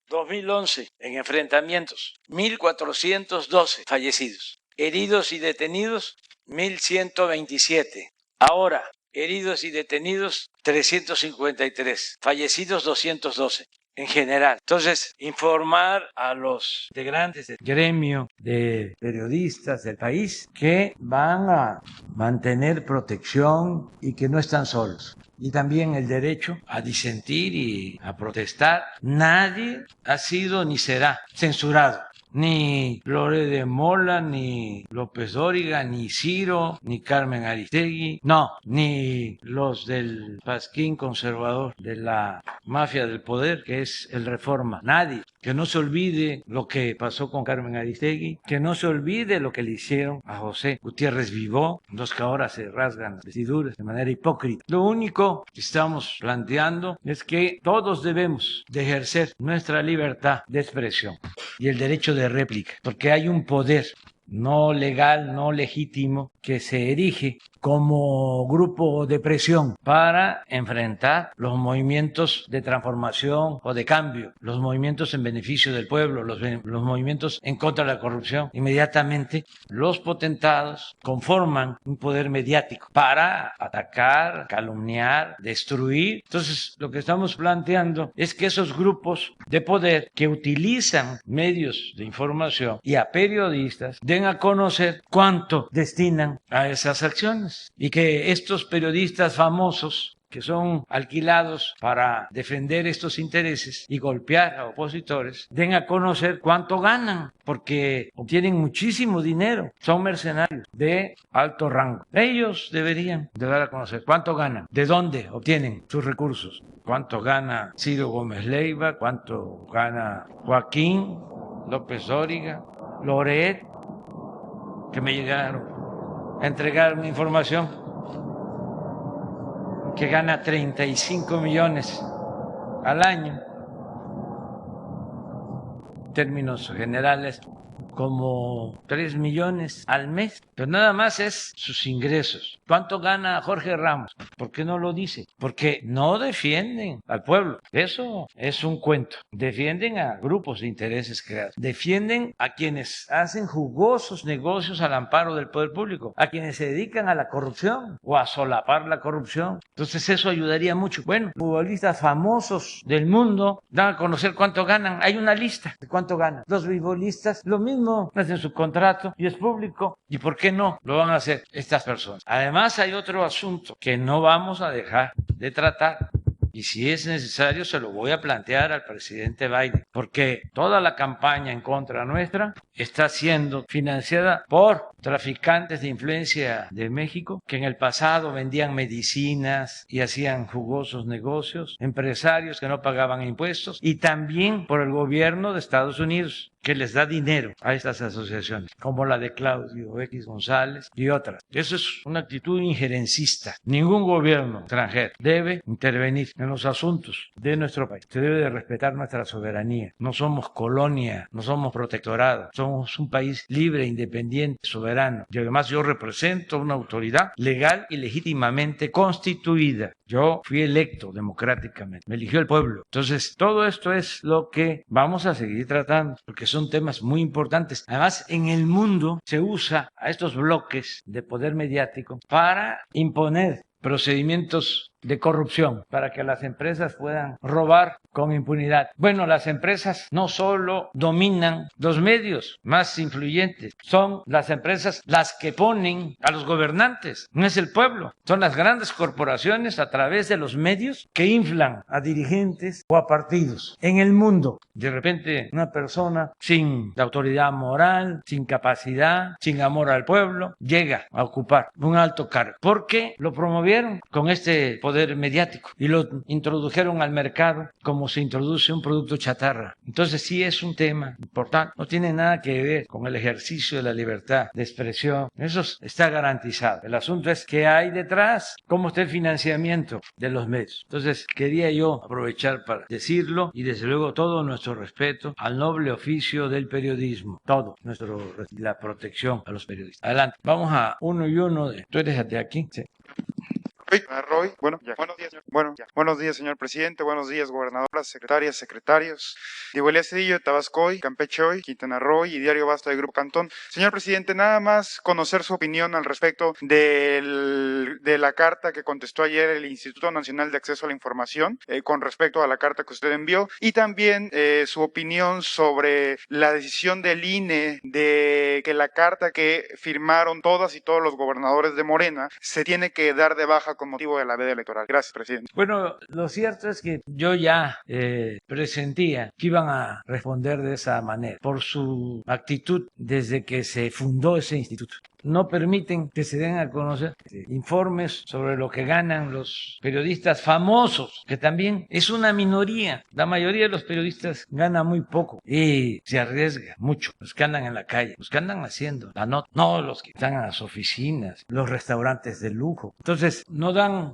2011, en enfrentamientos, 1.412 fallecidos. Heridos y detenidos, 1.127. Ahora, heridos y detenidos, 353. Fallecidos, 212. En general. Entonces, informar a los integrantes del gremio de periodistas del país que van a mantener protección y que no están solos. Y también el derecho a disentir y a protestar. Nadie ha sido ni será censurado. Ni Lore de Mola, ni López Dóriga, ni Ciro, ni Carmen Aristegui, no, ni los del pasquín conservador de la mafia del poder, que es el Reforma. Nadie. Que no se olvide lo que pasó con Carmen Aristegui, que no se olvide lo que le hicieron a José Gutiérrez Vivó, los que ahora se rasgan las vestiduras de manera hipócrita. Lo único que estamos planteando es que todos debemos de ejercer nuestra libertad de expresión y el derecho de réplica, porque hay un poder no legal, no legítimo, que se erige como grupo de presión para enfrentar los movimientos de transformación o de cambio, los movimientos en beneficio del pueblo, los movimientos en contra de la corrupción. Inmediatamente los potentados conforman un poder mediático para atacar, calumniar, destruir. Entonces, lo que estamos planteando es que esos grupos de poder que utilizan medios de información y a periodistas den a conocer cuánto destinan a esas acciones y que estos periodistas famosos que son alquilados para defender estos intereses y golpear a opositores, den a conocer cuánto ganan, porque obtienen muchísimo dinero, son mercenarios de alto rango. Ellos deberían de dar a conocer cuánto ganan, de dónde obtienen sus recursos, cuánto gana Ciro Gómez Leiva, cuánto gana Joaquín López Dóriga, Loret, que me llegaron a entregar una información que gana 35 millones al año, en términos generales, como 3 millones al mes, pero nada más es sus ingresos. ¿Cuánto gana Jorge Ramos? ¿Por qué no lo dice? Porque no defienden al pueblo. Eso es un cuento. Defienden a grupos de intereses creados. Defienden a quienes hacen jugosos negocios al amparo del poder público, a quienes se dedican a la corrupción o a solapar la corrupción. Entonces eso ayudaría mucho. Bueno, futbolistas famosos del mundo dan a conocer cuánto ganan. Hay una lista de cuánto ganan. Los futbolistas, lo mismo, hacen su contrato y es público. ¿Y por qué no lo van a hacer estas personas? Además hay otro asunto que no vamos a dejar de tratar Y si es necesario, se lo voy a plantear al presidente Biden, porque toda la campaña en contra nuestra está siendo financiada por traficantes de influencia de México, que en el pasado vendían medicinas y hacían jugosos negocios, empresarios que no pagaban impuestos, y también por el gobierno de Estados Unidos, que les da dinero a estas asociaciones, como la de Claudio X González y otras. Eso es una actitud injerencista. Ningún gobierno extranjero debe intervenir en los asuntos de nuestro país. Se debe de respetar nuestra soberanía. No somos colonia, no somos protectorado. Somos un país libre, independiente, soberano. Y además yo represento una autoridad legal y legítimamente constituida. Yo fui electo democráticamente. Me eligió el pueblo. Entonces, todo esto es lo que vamos a seguir tratando, porque son temas muy importantes. Además, en el mundo se usa a estos bloques de poder mediático para imponer procedimientos de corrupción para que las empresas puedan robar con impunidad. Bueno, las empresas no solo dominan los medios más influyentes, son las empresas las que ponen a los gobernantes, no es el pueblo, son las grandes corporaciones a través de los medios que inflan a dirigentes o a partidos en el mundo. De repente una persona sin autoridad moral, sin capacidad, sin amor al pueblo, llega a ocupar un alto cargo porque lo promovieron con este poder mediático y lo introdujeron al mercado como se introduce un producto chatarra. Entonces sí es un tema importante, no tiene nada que ver con el ejercicio de la libertad de expresión, eso está garantizado. El asunto es qué hay detrás, cómo está el financiamiento de los medios. Entonces quería yo aprovechar para decirlo y desde luego todo nuestro respeto al noble oficio del periodismo, todo la protección a los periodistas. Adelante, vamos a uno y uno. ¿Tú eres de aquí? Sí. Roy, buenos días, señor presidente, buenos días, gobernadoras, secretarias, secretarios, Diego Elías Cedillo de Tabasco hoy, Campeche hoy, Quintana Roo y Diario Basta de Grupo Cantón. Señor presidente, nada más conocer su opinión al respecto de la carta que contestó ayer el Instituto Nacional de Acceso a la Información con respecto a la carta que usted envió y también su opinión sobre la decisión del INE de que la carta que firmaron todas y todos los gobernadores de Morena se tiene que dar de baja con motivo de la veda electoral. Gracias, presidente. Bueno, lo cierto es que yo ya presentía que iban a responder de esa manera por su actitud desde que se fundó ese instituto. No permiten que se den a conocer informes sobre lo que ganan los periodistas famosos, que también es una minoría. La mayoría de los periodistas gana muy poco y se arriesga mucho. Los que andan en la calle, los que andan haciendo la nota, no los que están en las oficinas, los restaurantes de lujo. Entonces, no dan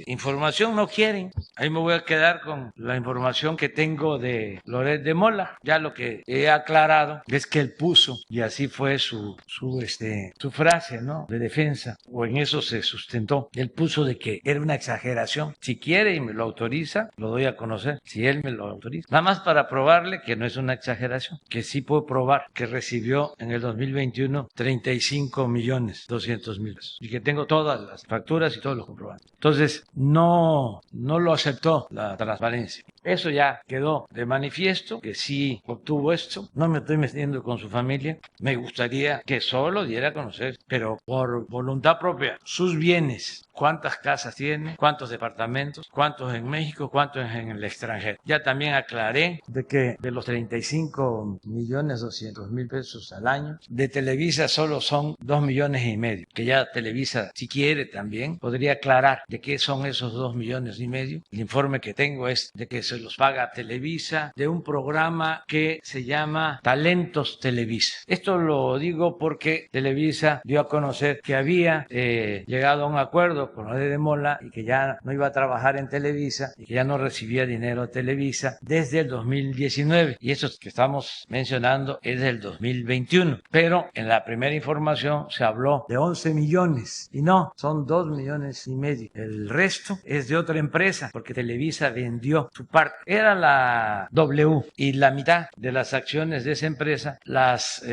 información, no quieren. Ahí me voy a quedar con la información que tengo de Loret de Mola. Ya lo que he aclarado es que él puso, y así fue su frase, ¿no?, de defensa, o en eso se sustentó. Él puso de que era una exageración. Si quiere y me lo autoriza, lo doy a conocer, si él me lo autoriza. Nada más para probarle que no es una exageración, que sí puedo probar que recibió en el 2021 35.200.000 pesos y que tengo todas las facturas y todos los comprobantes. Entonces, no lo aceptó la transparencia. Eso ya quedó de manifiesto, que sí obtuvo esto. No me estoy metiendo con su familia. Me gustaría que solo diera a conocer, pero por voluntad propia, sus bienes. Cuántas casas tiene, cuántos departamentos, cuántos en México, cuántos en el extranjero. Ya también aclaré de que de los 35.200.000 pesos al año, de Televisa solo son 2,5 millones, que ya Televisa, si quiere también, podría aclarar de qué son esos 2,5 millones. El informe que tengo es de que se los paga Televisa de un programa que se llama Talentos Televisa. Esto lo digo porque Televisa dio a conocer que había llegado a un acuerdo con Loret de Mola y que ya no iba a trabajar en Televisa y que ya no recibía dinero de Televisa desde el 2019. Y eso que estamos mencionando es del 2021. Pero en la primera información se habló de 11 millones y no, son 2,5 millones. El resto es de otra empresa porque Televisa vendió su parte parte. Era la W y la mitad de las acciones de esa empresa las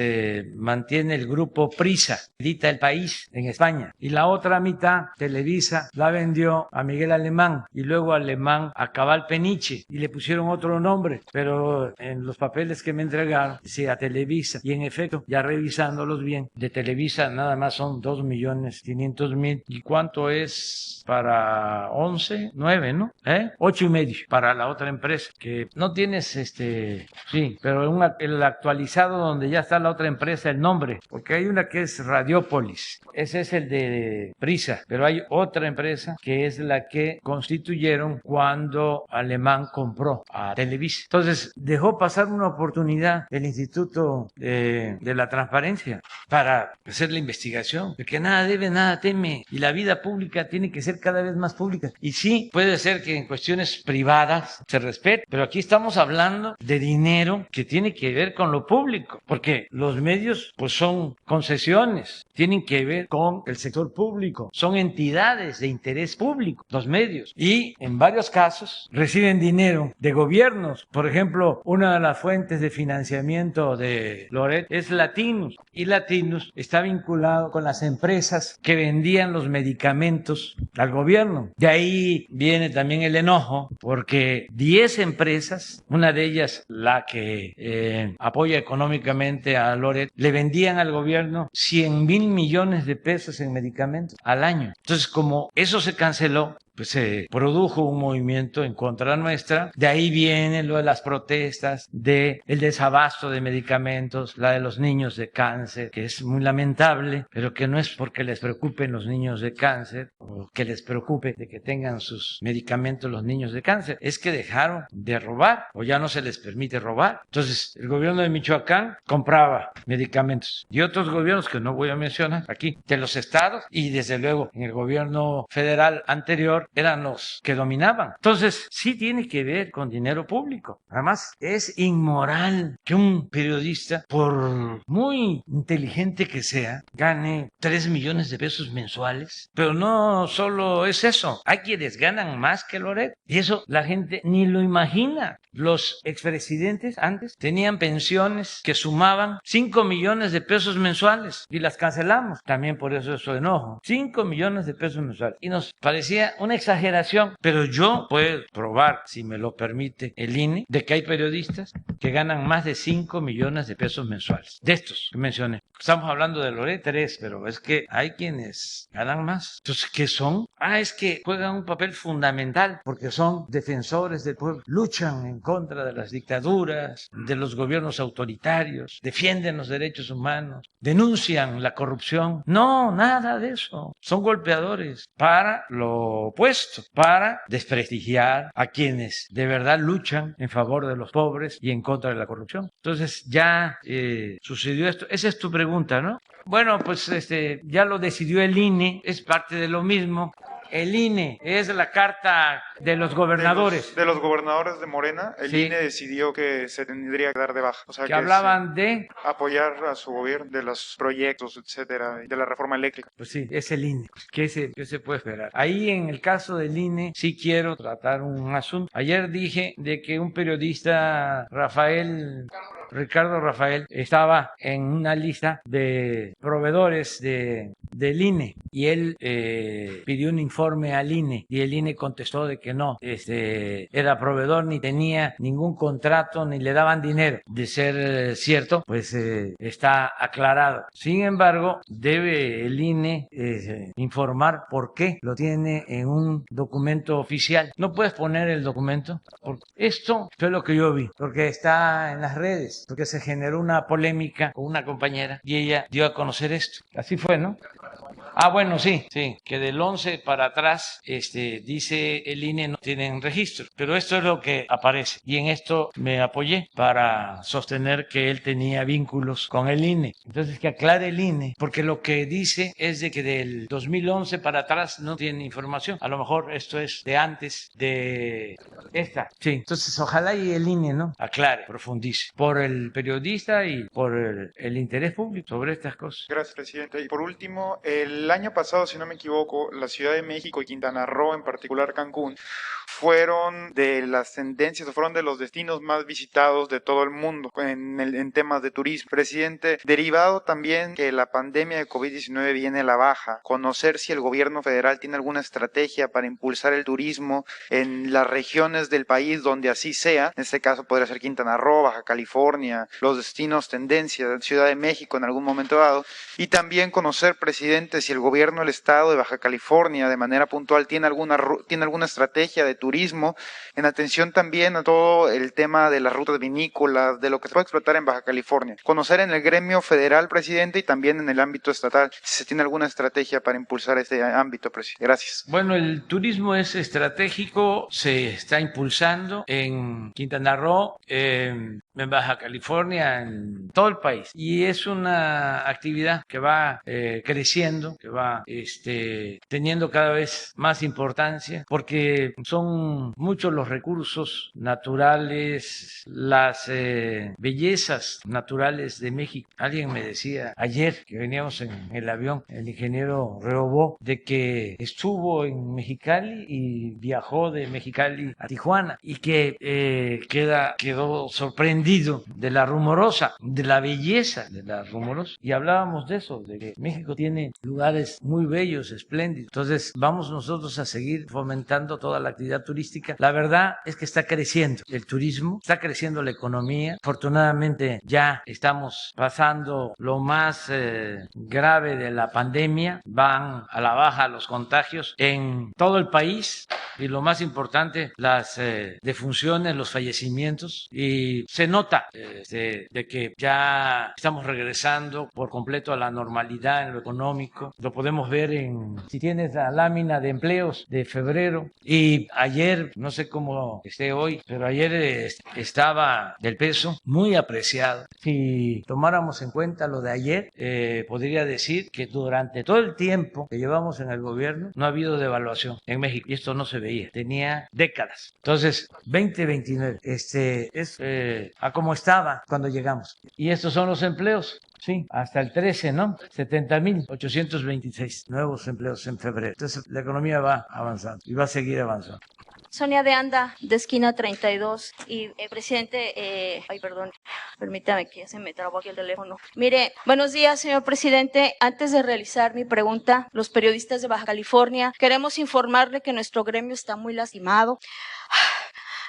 mantiene el grupo Prisa, edita El País en España. Y la otra mitad, Televisa, la vendió a Miguel Alemán y luego Alemán a Cabal Peniche y le pusieron otro nombre, pero en los papeles que me entregaron decía Televisa y en efecto, ya revisándolos bien, de Televisa nada más son 2.500.000. ¿Y cuánto es para 11? 9, ¿no? 8.5 para la otra empresa, que no tienes sí, pero el actualizado donde ya está la otra empresa, el nombre, porque hay una que es Radiopolis, ese es el de Prisa, pero hay otra empresa que es la que constituyeron cuando Alemán compró a Televisa. Entonces, dejó pasar una oportunidad el Instituto de la Transparencia para hacer la investigación, porque nada debe, nada teme, y la vida pública tiene que ser cada vez más pública. Y sí, puede ser que en cuestiones privadas se respete, pero aquí estamos hablando de dinero que tiene que ver con lo público, porque los medios pues son concesiones, tienen que ver con el sector público, son entidades de interés público, los medios, y en varios casos reciben dinero de gobiernos. Por ejemplo, una de las fuentes de financiamiento de Loret es Latinus, y Latinus está vinculado con las empresas que vendían los medicamentos al gobierno. De ahí viene también el enojo, porque 10 empresas, una de ellas la que apoya económicamente a Loret, le vendían al gobierno 100,000 millones de pesos en medicamentos al año. Entonces, como eso se canceló, pues se produjo un movimiento en contra nuestra. De ahí viene lo de las protestas, de el desabasto de medicamentos, la de los niños de cáncer, que es muy lamentable, pero que no es porque les preocupen los niños de cáncer o que les preocupe de que tengan sus medicamentos los niños de cáncer, es que dejaron de robar o ya no se les permite robar. Entonces, el gobierno de Michoacán compraba medicamentos y otros gobiernos que no voy a mencionar aquí, de los estados y desde luego en el gobierno federal anterior, eran los que dominaban. Entonces, sí tiene que ver con dinero público. Además, es inmoral que un periodista, por muy inteligente que sea, gane 3 millones de pesos mensuales. Pero no solo es eso. Hay quienes ganan más que Loret. Y eso la gente ni lo imagina. Los expresidentes antes tenían pensiones que sumaban 5 millones de pesos mensuales y las cancelamos. También por eso es su enojo. 5 millones de pesos mensuales. Y nos parecía una exageración, pero yo puedo probar, si me lo permite el INE, de que hay periodistas que ganan más de 5 millones de pesos mensuales. De estos que mencioné. Estamos hablando de Loret 3, pero es que hay quienes ganan más. Entonces, ¿qué son? Es que juegan un papel fundamental porque son defensores del pueblo, luchan en contra de las dictaduras, de los gobiernos autoritarios, defienden los derechos humanos, denuncian la corrupción. No, nada de eso. Son golpeadores para lo opuesto, para desprestigiar a quienes de verdad luchan en favor de los pobres y en contra de la corrupción. Entonces ya sucedió esto. Esa es tu pregunta, ¿no? Bueno, pues ya lo decidió el INE, es parte de lo mismo. El INE es la carta de los gobernadores. De los gobernadores de Morena, el Sí. INE decidió que se tendría que dar de baja. O sea, Que hablaban de... apoyar a su gobierno, de los proyectos, etcétera, de la reforma eléctrica. Pues sí, es el INE. ¿Qué se puede esperar? Ahí en el caso del INE sí quiero tratar un asunto. Ayer dije de que un periodista, Ricardo Rafael, estaba en una lista de proveedores del INE y él pidió un informe al INE y el INE contestó de que no era proveedor, ni tenía ningún contrato, ni le daban dinero. De ser cierto, pues está aclarado. Sin embargo, debe el INE informar por qué lo tiene en un documento oficial. No puedes poner el documento. Esto fue lo que yo vi, porque está en las redes, porque se generó una polémica con una compañera y ella dio a conocer esto. Así fue, ¿no? Bueno, sí, que del 11 para atrás, dice el INE no tienen registro, pero esto es lo que aparece y en esto me apoyé para sostener que él tenía vínculos con el INE. Entonces que aclare el INE, porque lo que dice es de que del 2011 para atrás no tiene información. A lo mejor esto es de antes de esta. Sí, entonces ojalá y el INE, ¿no? Aclare, profundice por el periodista y por el interés público sobre estas cosas. Gracias, presidente. Y por último, el año pasado, si no me equivoco, la Ciudad de México y Quintana Roo, en particular Cancún, fueron de las tendencias o fueron de los destinos más visitados de todo el mundo en temas de turismo. Presidente, derivado también que la pandemia de COVID-19 viene a la baja, conocer si el gobierno federal tiene alguna estrategia para impulsar el turismo en las regiones del país donde así sea. En este caso podría ser Quintana Roo, Baja California, los destinos tendencia, Ciudad de México en algún momento dado. Y también conocer, presidente, si el gobierno del estado de Baja California de manera puntual tiene alguna estrategia de turismo en atención también a todo el tema de las rutas vinícolas, de lo que se puede explotar en Baja California. Conocer en el gremio federal, presidente, y también en el ámbito estatal, si se tiene alguna estrategia para impulsar este ámbito, presidente. Gracias. Bueno, el turismo es estratégico, se está impulsando en Quintana Roo, en Baja California, en todo el país. Y es una actividad que va creciendo, que va teniendo cada vez más importancia, porque son muchos los recursos naturales, las bellezas naturales de México. Alguien me decía ayer que veníamos en el avión, el ingeniero Reobó, de que estuvo en Mexicali y viajó de Mexicali a Tijuana y que quedó sorprendido de la Rumorosa, de la belleza de la Rumorosa. Y hablábamos de eso, de que México tiene lugares muy bellos, espléndidos. Entonces vamos nosotros a seguir fomentando toda la actividad turística. La verdad es que está creciendo el turismo, está creciendo la economía. Afortunadamente ya estamos pasando lo más grave de la pandemia, van a la baja los contagios en todo el país y lo más importante, las defunciones, los fallecimientos, y se nota de que ya estamos regresando por completo a la normalidad en lo económico. Lo podemos ver si tienes la lámina de empleos de febrero, y ayer, no sé cómo esté hoy, pero ayer estaba el peso muy apreciado. Si tomáramos en cuenta lo de ayer, podría decir que durante todo el tiempo que llevamos en el gobierno no ha habido devaluación en México, y esto no se veía, tenía décadas. Entonces, 2029 es a como estaba cuando llegamos. Y estos son los empleos. Sí, hasta el 13, ¿no? 70,826 nuevos empleos en febrero. Entonces, la economía va avanzando y va a seguir avanzando. Sonia de Anda, de esquina 32. Y, presidente, permítame que ya se me trabó aquí el teléfono. Mire, buenos días, señor presidente. Antes de realizar mi pregunta, los periodistas de Baja California queremos informarle que nuestro gremio está muy lastimado.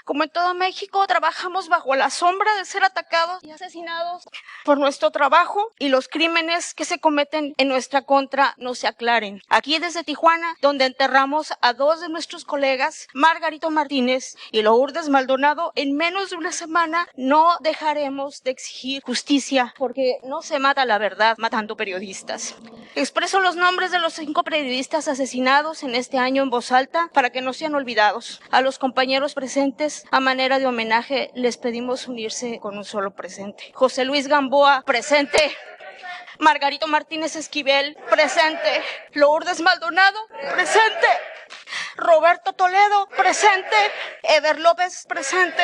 Como en todo México, trabajamos bajo la sombra de ser atacados y asesinados por nuestro trabajo, y los crímenes que se cometen en nuestra contra no se aclaren. Aquí desde Tijuana, donde enterramos a dos de nuestros colegas, Margarito Martínez y Lourdes Maldonado, en menos de una semana, no dejaremos de exigir justicia, porque no se mata la verdad matando periodistas. Expreso los nombres de los 5 periodistas asesinados en este año en voz alta para que no sean olvidados. A los compañeros presentes, a manera de homenaje, les pedimos unirse con un solo presente. José Luis Gamboa, presente. Margarito Martínez Esquivel, presente. Lourdes Maldonado, presente. Roberto Toledo, presente. Ever López, presente.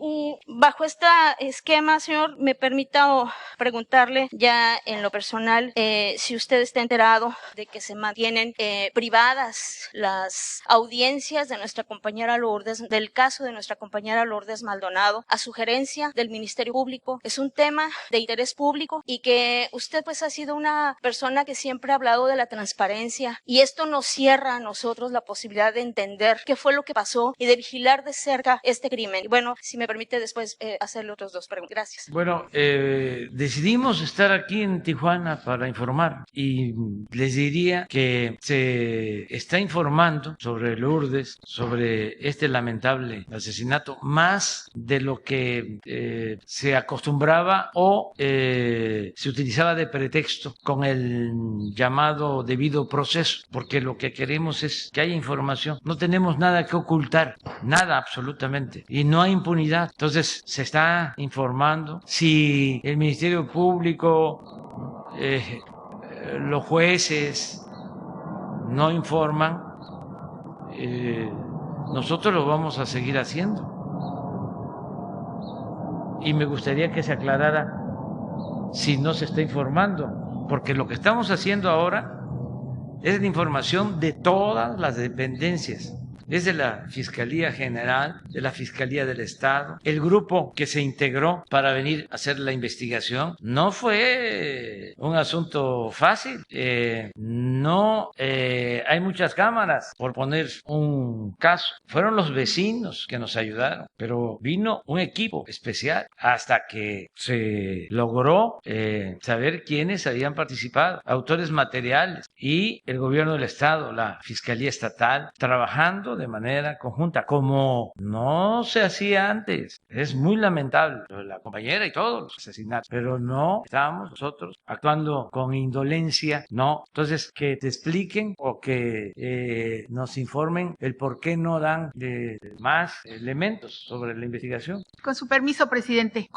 Y bajo este esquema, señor, me permita preguntarle ya en lo personal si usted está enterado de que se mantienen privadas las audiencias de nuestra compañera Lourdes, del caso de nuestra compañera Lourdes Maldonado, a sugerencia del Ministerio Público. Es un tema de interés público, y que usted pues ha sido una persona que siempre ha hablado de la transparencia, y esto nos cierra a nosotros la posibilidad de entender qué fue lo que pasó y de vigilar de cerca este crimen. Y bueno, si me permite después hacerle otros 2 preguntas. Gracias. Bueno, decidimos estar aquí en Tijuana para informar, y les diría que se está informando sobre Lourdes, sobre este lamentable asesinato, más de lo que se acostumbraba o se utilizaba de pretexto con el llamado debido proceso, porque lo que queremos es que haya información. No tenemos nada que ocultar, nada absolutamente, y no hay impunidad. Entonces se está informando. Si el Ministerio Público, los jueces no informan, nosotros lo vamos a seguir haciendo. Y me gustaría que se aclarara si no se está informando, porque lo que estamos haciendo ahora es la información de todas las dependencias es de la Fiscalía General, de la Fiscalía del Estado. El grupo que se integró para venir a hacer la investigación no fue un asunto fácil. Hay muchas cámaras, por poner un caso. Fueron los vecinos que nos ayudaron, pero vino un equipo especial hasta que se logró saber quiénes habían participado, autores materiales, y el gobierno del Estado, la Fiscalía Estatal, trabajando de manera conjunta, como no se hacía antes. Es muy lamentable lo de la compañera y todos los asesinatos, pero no estábamos nosotros actuando con indolencia, no. Entonces, que te expliquen o que nos informen el por qué no dan más elementos sobre la investigación. Con su permiso, presidente,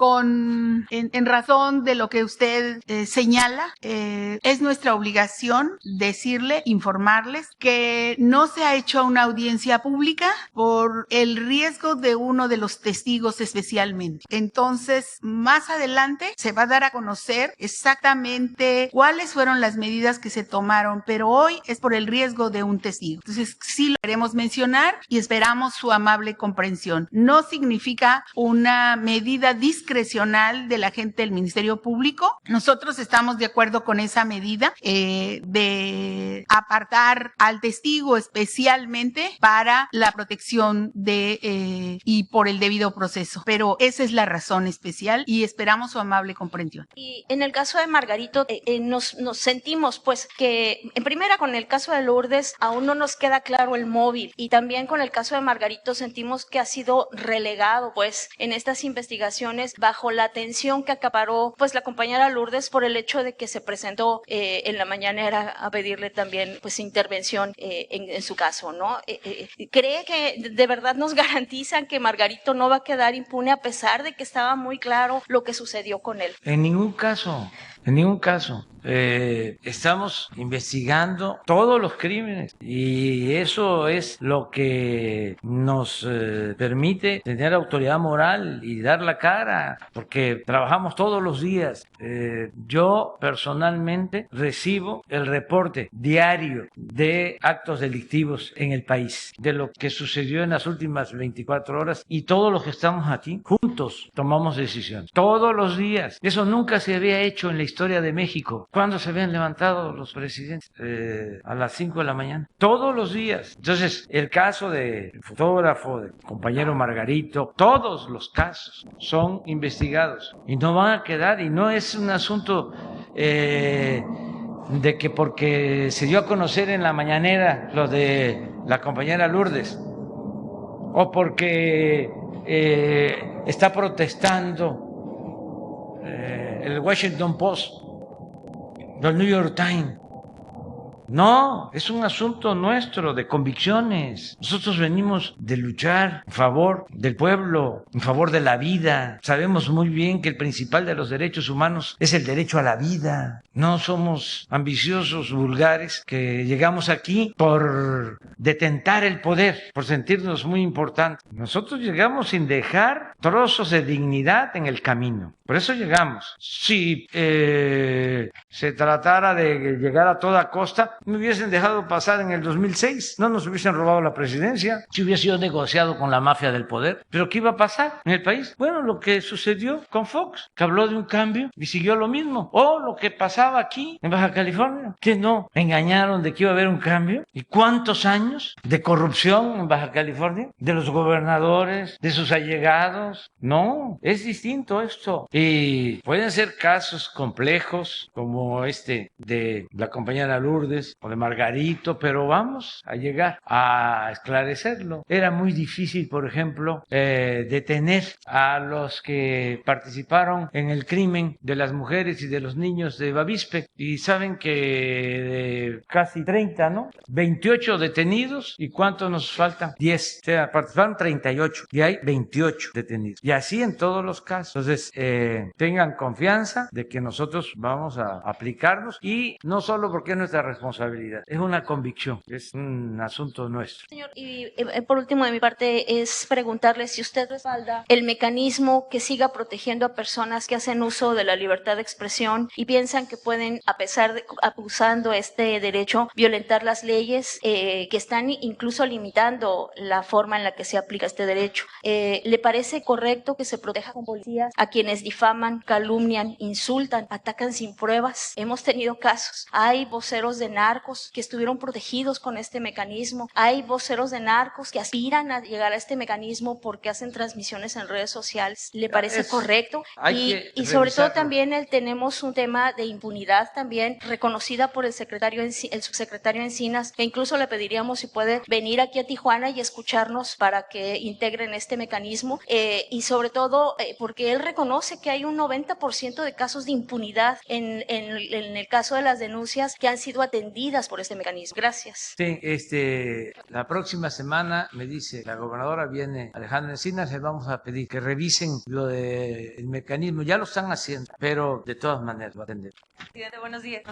en razón de lo que usted señala, es nuestra obligación decirle, informarles que no se ha hecho una audiencia pública por el riesgo de uno de los testigos especialmente. Entonces, más adelante se va a dar a conocer exactamente cuáles fueron las medidas que se tomaron, pero hoy es por el riesgo de un testigo. Entonces, sí lo queremos mencionar y esperamos su amable comprensión. No significa una medida discrecional del agente del Ministerio Público. Nosotros estamos de acuerdo con esa medida de apartar al testigo especialmente para la protección y por el debido proceso. Pero esa es la razón especial y esperamos su amable comprensión. Y en el caso de Margarito, nos sentimos pues que en primera con el caso de Lourdes aún no nos queda claro el móvil, y también con el caso de Margarito sentimos que ha sido relegado pues en estas investigaciones bajo la atención que acaparó pues la compañera Lourdes por el hecho de que se presentó en la mañanera a pedirle también pues intervención en su caso, ¿no? ¿Cree que de verdad nos garantizan que Margarito no va a quedar impune a pesar de que estaba muy claro lo que sucedió con él? En ningún caso. En ningún caso. Estamos investigando todos los crímenes y eso es lo que nos permite tener autoridad moral y dar la cara, porque trabajamos todos los días. Yo personalmente recibo el reporte diario de actos delictivos en el país, de lo que sucedió en las últimas 24 horas, y todos los que estamos aquí juntos tomamos decisiones todos los días. Eso nunca se había hecho en la historia de México. ¿Cuándo se habían levantado los presidentes? A las 5 de la mañana. Todos los días. Entonces, el caso del fotógrafo, del compañero Margarito, todos los casos son investigados y no van a quedar, y no es un asunto de que porque se dio a conocer en la mañanera lo de la compañera Lourdes o porque está protestando el Washington Post, el New York Times. No, es un asunto nuestro, de convicciones. Nosotros venimos de luchar en favor del pueblo, en favor de la vida. Sabemos muy bien que el principal de los derechos humanos es el derecho a la vida. No somos ambiciosos, vulgares, que llegamos aquí por detentar el poder, por sentirnos muy importantes. Nosotros llegamos sin dejar trozos de dignidad en el camino. Por eso llegamos. Si se tratara de llegar a toda costa, me hubiesen dejado pasar en el 2006, no nos hubiesen robado la presidencia, si hubiera sido negociado con la mafia del poder. ¿Pero qué iba a pasar en el país? Bueno, lo que sucedió con Fox, que habló de un cambio y siguió lo mismo. O lo que pasaba aquí en Baja California, que no engañaron de que iba a haber un cambio. ¿Y cuántos años de corrupción en Baja California? De los gobernadores, de sus allegados. No, es distinto esto. Y pueden ser casos complejos como este de la compañera Lourdes o de Margarito, pero vamos a llegar a esclarecerlo. Era muy difícil, por ejemplo, detener a los que participaron en el crimen de las mujeres y de los niños de Bavispe, y saben que de casi 30, ¿no? 28 detenidos, ¿y cuántos nos faltan? 10, o sea, participaron 38 y hay 28 detenidos, y así en todos los casos. Entonces, tengan confianza de que nosotros vamos a aplicarnos, y no solo porque es nuestra responsabilidad, responsabilidad, es una convicción, es un asunto nuestro. Señor, y por último de mi parte es preguntarle si usted respalda el mecanismo que siga protegiendo a personas que hacen uso de la libertad de expresión y piensan que pueden, a pesar de abusando este derecho, violentar las leyes que están incluso limitando la forma en la que se aplica este derecho. ¿Le parece correcto que se proteja con policías a quienes difaman, calumnian, insultan, atacan sin pruebas? Hemos tenido casos. Hay voceros de narcos que estuvieron protegidos con este mecanismo. Hay voceros de narcos que aspiran a llegar a este mecanismo porque hacen transmisiones en redes sociales. ¿Le parece correcto? Y sobre todo también tenemos un tema de impunidad también reconocida por el subsecretario Encinas, que incluso le pediríamos si puede venir aquí a Tijuana y escucharnos para que integren este mecanismo y sobre todo porque él reconoce que hay un 90% de casos de impunidad en el caso de las denuncias que han sido atendidas por este mecanismo. Gracias. Sí, la próxima semana me dice la gobernadora, viene Alejandra Encinas, le vamos a pedir que revisen lo del mecanismo, ya lo están haciendo, pero de todas maneras va a atender. Presidente, buenos días.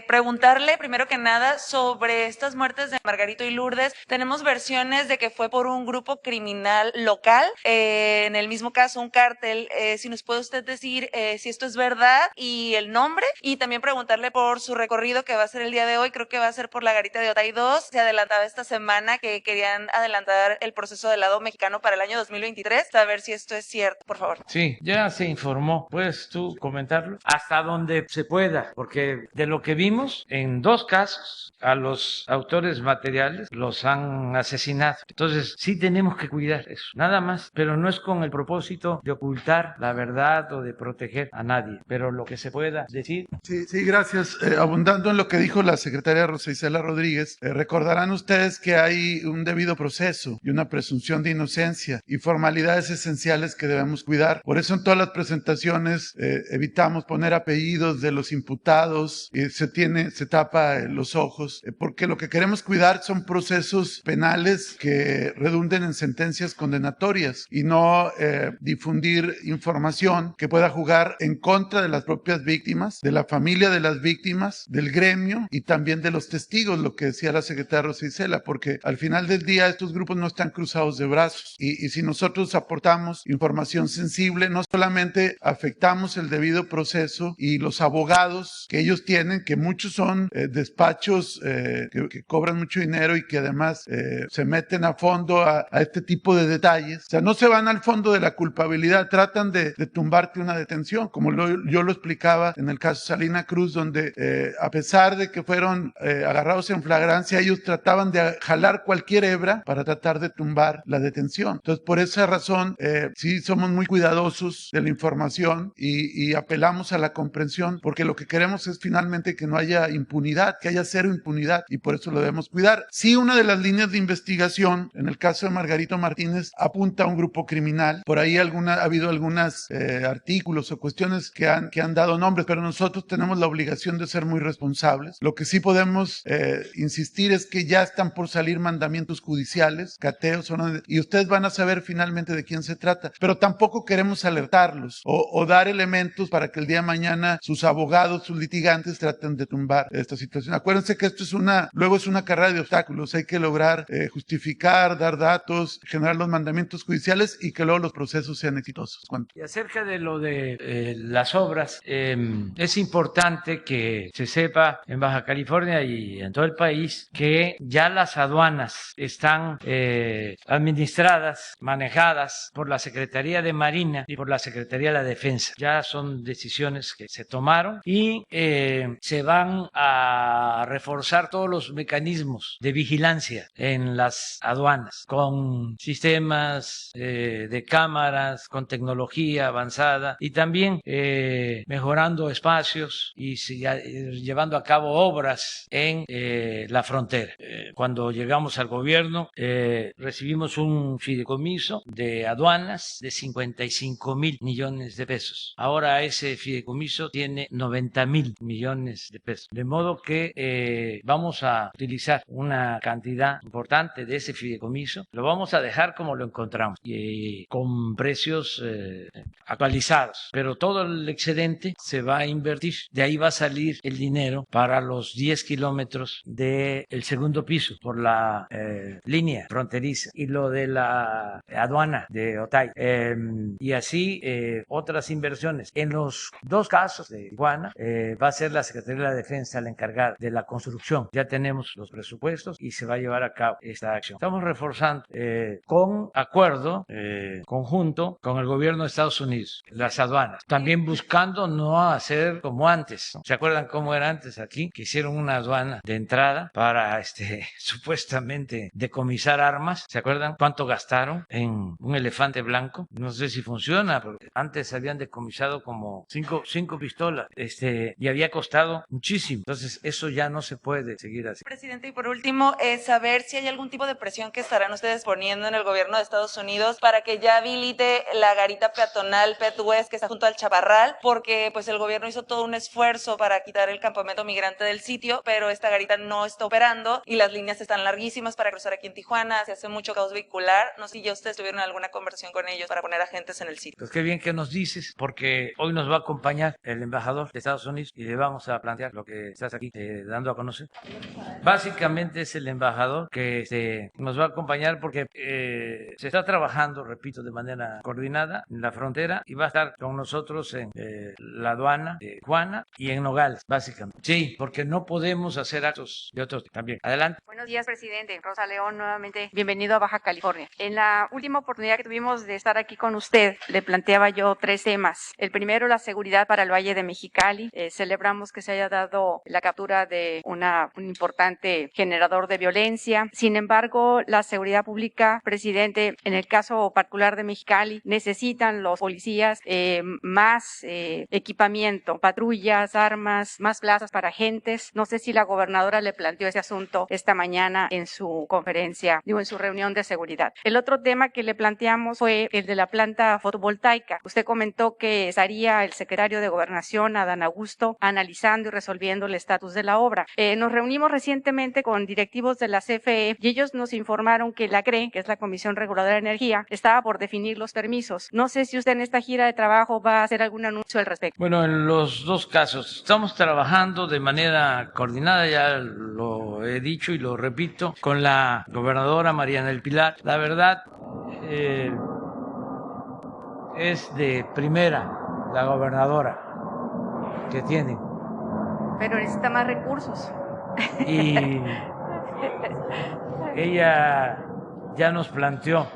Preguntarle primero que nada sobre estas muertes de Margarito y Lourdes. Tenemos versiones de que fue por un grupo criminal local, en el mismo caso un cártel. Si nos puede usted decir si esto es verdad y el nombre, y también preguntarle por su recorrido que va a ser el día de hoy, creo que va a ser por la garita de Otay 2. Se adelantaba esta semana que querían adelantar el proceso del lado mexicano para el año 2023. Saber si esto es cierto, por favor. Sí, ya se informó. ¿Puedes tú comentarlo? Hasta donde se pueda, porque de lo que vimos, en 2 casos, a los autores materiales los han asesinado. Entonces, sí tenemos que cuidar eso, nada más, pero no es con el propósito de ocultar la verdad o de proteger a nadie, pero lo que se pueda decir. Sí, gracias. Abundando en lo que dijo la secretaria Rosa Isela Rodríguez, recordarán ustedes que hay un debido proceso y una presunción de inocencia y formalidades esenciales que debemos cuidar. Por eso en todas las presentaciones evitamos poner apellidos de los imputados y se tapa los ojos, porque lo que queremos cuidar son procesos penales que redunden en sentencias condenatorias y no difundir información que pueda jugar en contra de las propias víctimas, de la familia de las víctimas, del gremio y también de los testigos, lo que decía la secretaria Rosa Isela, porque al final del día estos grupos no están cruzados de brazos y si nosotros aportamos información sensible, no solamente afectamos el debido proceso y los abogados que ellos tienen, que muchos son despachos que cobran mucho dinero y que además se meten a fondo a este tipo de detalles. O sea, no se van al fondo de la culpabilidad, tratan de tumbarte una detención, como yo lo explicaba en el caso Salina Cruz, donde a pesar de que fueron agarrados en flagrancia, ellos trataban de jalar cualquier hebra para tratar de tumbar la detención. Entonces, por esa razón, sí somos muy cuidadosos de la información y apelamos a la comprensión, porque lo que queremos es finalmente que no haya impunidad, que haya cero impunidad, y por eso lo debemos cuidar. Sí, una de las líneas de investigación, en el caso de Margarito Martínez, apunta a un grupo criminal. Por ahí ha habido algunos artículos o cuestiones que han dado nombres, pero nosotros tenemos la obligación de ser muy responsables. Lo que sí podemos insistir es que ya están por salir mandamientos judiciales, cateos, y ustedes van a saber finalmente de quién se trata, pero tampoco queremos alertarlos o dar elementos para que el día de mañana sus abogados, sus litigantes traten de tumbar esta situación. Acuérdense que esto luego es una carrera de obstáculos, hay que lograr justificar, dar datos, generar los mandamientos judiciales y que luego los procesos sean exitosos. ¿Cuánto? Y acerca de lo de las obras, es importante que se sepa en Baja California y en todo el país que ya las aduanas están administradas, manejadas por la Secretaría de Marina y por la Secretaría de la Defensa. Ya son decisiones que se tomaron y se van a reforzar todos los mecanismos de vigilancia en las aduanas con sistemas de cámaras, con tecnología avanzada y también mejorando espacios y llevando a cabo obras en la frontera. Cuando llegamos al gobierno recibimos un fideicomiso de aduanas de 55,000 millones de pesos. Ahora ese fideicomiso tiene 90,000 millones de pesos. De modo que vamos a utilizar una cantidad importante de ese fideicomiso, lo vamos a dejar como lo encontramos, y con precios actualizados, pero todo el excedente se va a invertir. De ahí va a salir el dinero para los 10 kilómetros del segundo piso por la línea fronteriza y lo de la aduana de Otay, y así otras inversiones. En los dos casos de Tijuana va a ser la Secretaría de la Defensa la encargada de la construcción. Ya tenemos los presupuestos y se va a llevar a cabo esta acción. Estamos reforzando con acuerdo conjunto con el gobierno de Estados Unidos las aduanas, también buscando no hacer como antes, ¿no? ¿Se acuerdan cómo era antes aquí? Que hicieron una aduana de entrada para supuestamente decomisar armas. ¿Se acuerdan cuánto gastaron en un elefante blanco? No sé si funciona, porque antes habían decomisado como cinco pistolas, y había costado muchísimo. Entonces eso ya no se puede seguir así. Presidente, y por último, saber si hay algún tipo de presión que estarán ustedes poniendo en el gobierno de Estados Unidos para que ya habilite la garita peatonal Pet West que está junto al Chaparral, porque pues el gobierno hizo todo un esfuerzo para quitar el campamento migrante del sitio, pero esta garita no está operando y las líneas están larguísimas para cruzar aquí en Tijuana, se hace mucho caos vehicular. No sé si ya ustedes tuvieron alguna conversación con ellos para poner agentes en el sitio. Pues qué bien que nos dices, porque hoy nos va a acompañar el embajador de Estados Unidos y le vamos a plantear lo que estás aquí dando a conocer. Básicamente es el embajador que nos va a acompañar porque se está trabajando, repito, de manera coordinada en la frontera y va a estar con nosotros en la aduana de Tijuana y en Nogales, básicamente. Sí, porque no podemos hacer actos de otros también. Adelante. Buenos días, presidente. Rosa León, nuevamente bienvenido a Baja California. En la última oportunidad que tuvimos de estar aquí con usted, le planteaba yo 3 temas. El primero, la seguridad para el Valle de Mexicali. Celebramos que se haya dado la captura de un importante generador de violencia. Sin embargo, la seguridad pública, presidente, en el caso particular de Mexicali, necesitan los policías más equipamiento, patrullas, armas, más plazas para agentes. No sé si la gobernadora le planteó ese asunto esta mañana en su conferencia, en su reunión de seguridad. El otro tema que le planteamos fue el de la planta fotovoltaica. Usted comentó que estaría el secretario de Gobernación, Adán Augusto, analizando y resolviendo el estatus de la obra. Nos reunimos recientemente con directivos de la CFE y ellos nos informaron que la CRE, que es la Comisión Reguladora de Energía, estaba por definir los permisos. No sé si usted en esta gira de trabajo va a hacer algún anuncio al respecto. Bueno, en los dos casos estamos trabajando de manera coordinada, ya lo he dicho y lo repito, con la gobernadora Mariana del Pilar. La verdad, es de primera la gobernadora que tiene. Pero necesita más recursos. Y ella ya nos planteó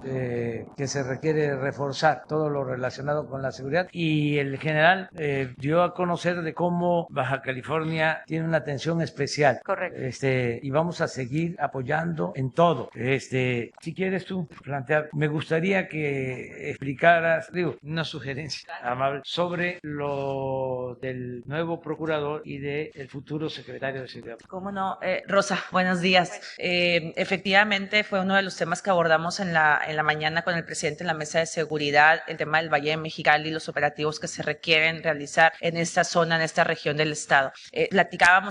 que se requiere reforzar todo lo relacionado con la seguridad y el general dio a conocer de cómo Baja California tiene una atención especial. Correcto. Y vamos a seguir apoyando en todo. Si quieres tú plantear, me gustaría que explicaras, una sugerencia amable sobre lo del nuevo procurador y del futuro secretario de Seguridad. ¿Cómo no? Rosa, buenos días. Efectivamente fue uno de los temas que abordamos en la mañana con el presidente en la mesa de seguridad, el tema del Valle de Mexicali y los operativos que se requieren realizar en esta zona, en esta región del estado.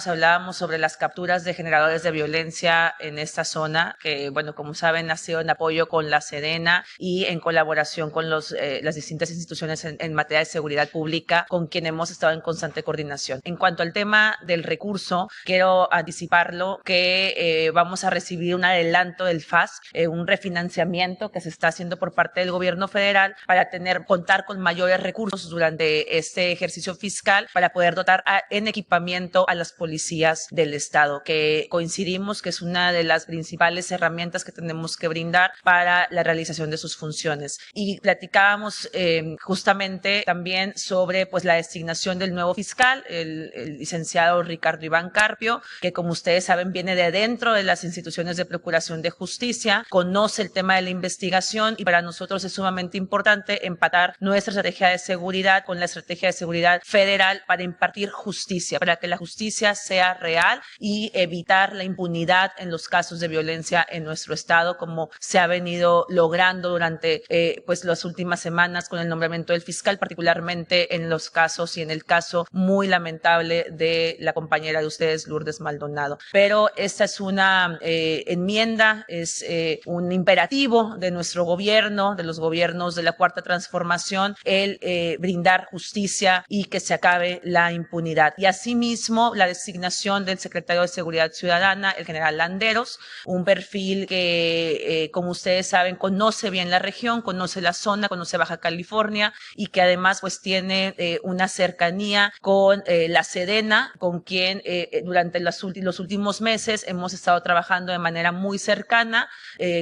Hablábamos sobre las capturas de generadores de violencia en esta zona, que, bueno, como saben, ha sido en apoyo con la Sedena y en colaboración con las distintas instituciones en materia de seguridad pública, con quien hemos estado en constante coordinación. En cuanto al tema del recurso, quiero anticiparlo que vamos a recibir un adelanto del FAS, un refinanciamiento que se está haciendo por parte del gobierno federal para contar con mayores recursos durante este ejercicio fiscal para poder dotar en equipamiento a las policías del estado, que coincidimos que es una de las principales herramientas que tenemos que brindar para la realización de sus funciones. Y platicábamos justamente también sobre la designación del nuevo fiscal, el licenciado Ricardo Iván Carpio, que como ustedes saben viene de dentro de las instituciones de procuración de justicia, conoce el tema de la investigación investigación y para nosotros es sumamente importante empatar nuestra estrategia de seguridad con la estrategia de seguridad federal para impartir justicia, para que la justicia sea real y evitar la impunidad en los casos de violencia en nuestro estado, como se ha venido logrando durante pues las últimas semanas con el nombramiento del fiscal, particularmente en los casos y en el caso muy lamentable de la compañera de ustedes, Lourdes Maldonado. Pero esta es una enmienda, es un imperativo de nuestro gobierno, de los gobiernos de la Cuarta Transformación, el brindar justicia y que se acabe la impunidad. Y asimismo, la designación del secretario de Seguridad Ciudadana, el general Landeros, un perfil que, como ustedes saben, conoce bien la región, conoce la zona, conoce Baja California y que además pues tiene una cercanía con la Sedena, con quien durante los últimos meses hemos estado trabajando de manera muy cercana,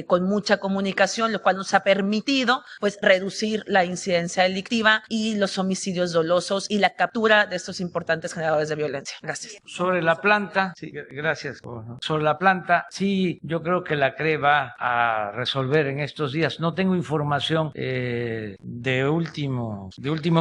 con mucha comunicación, lo cual nos ha permitido pues reducir la incidencia delictiva y los homicidios dolosos y la captura de estos importantes generadores de violencia. Gracias. Sobre la planta, sí, gracias. Sobre la planta, sí, yo creo que la CRE va a resolver en estos días. No tengo información de último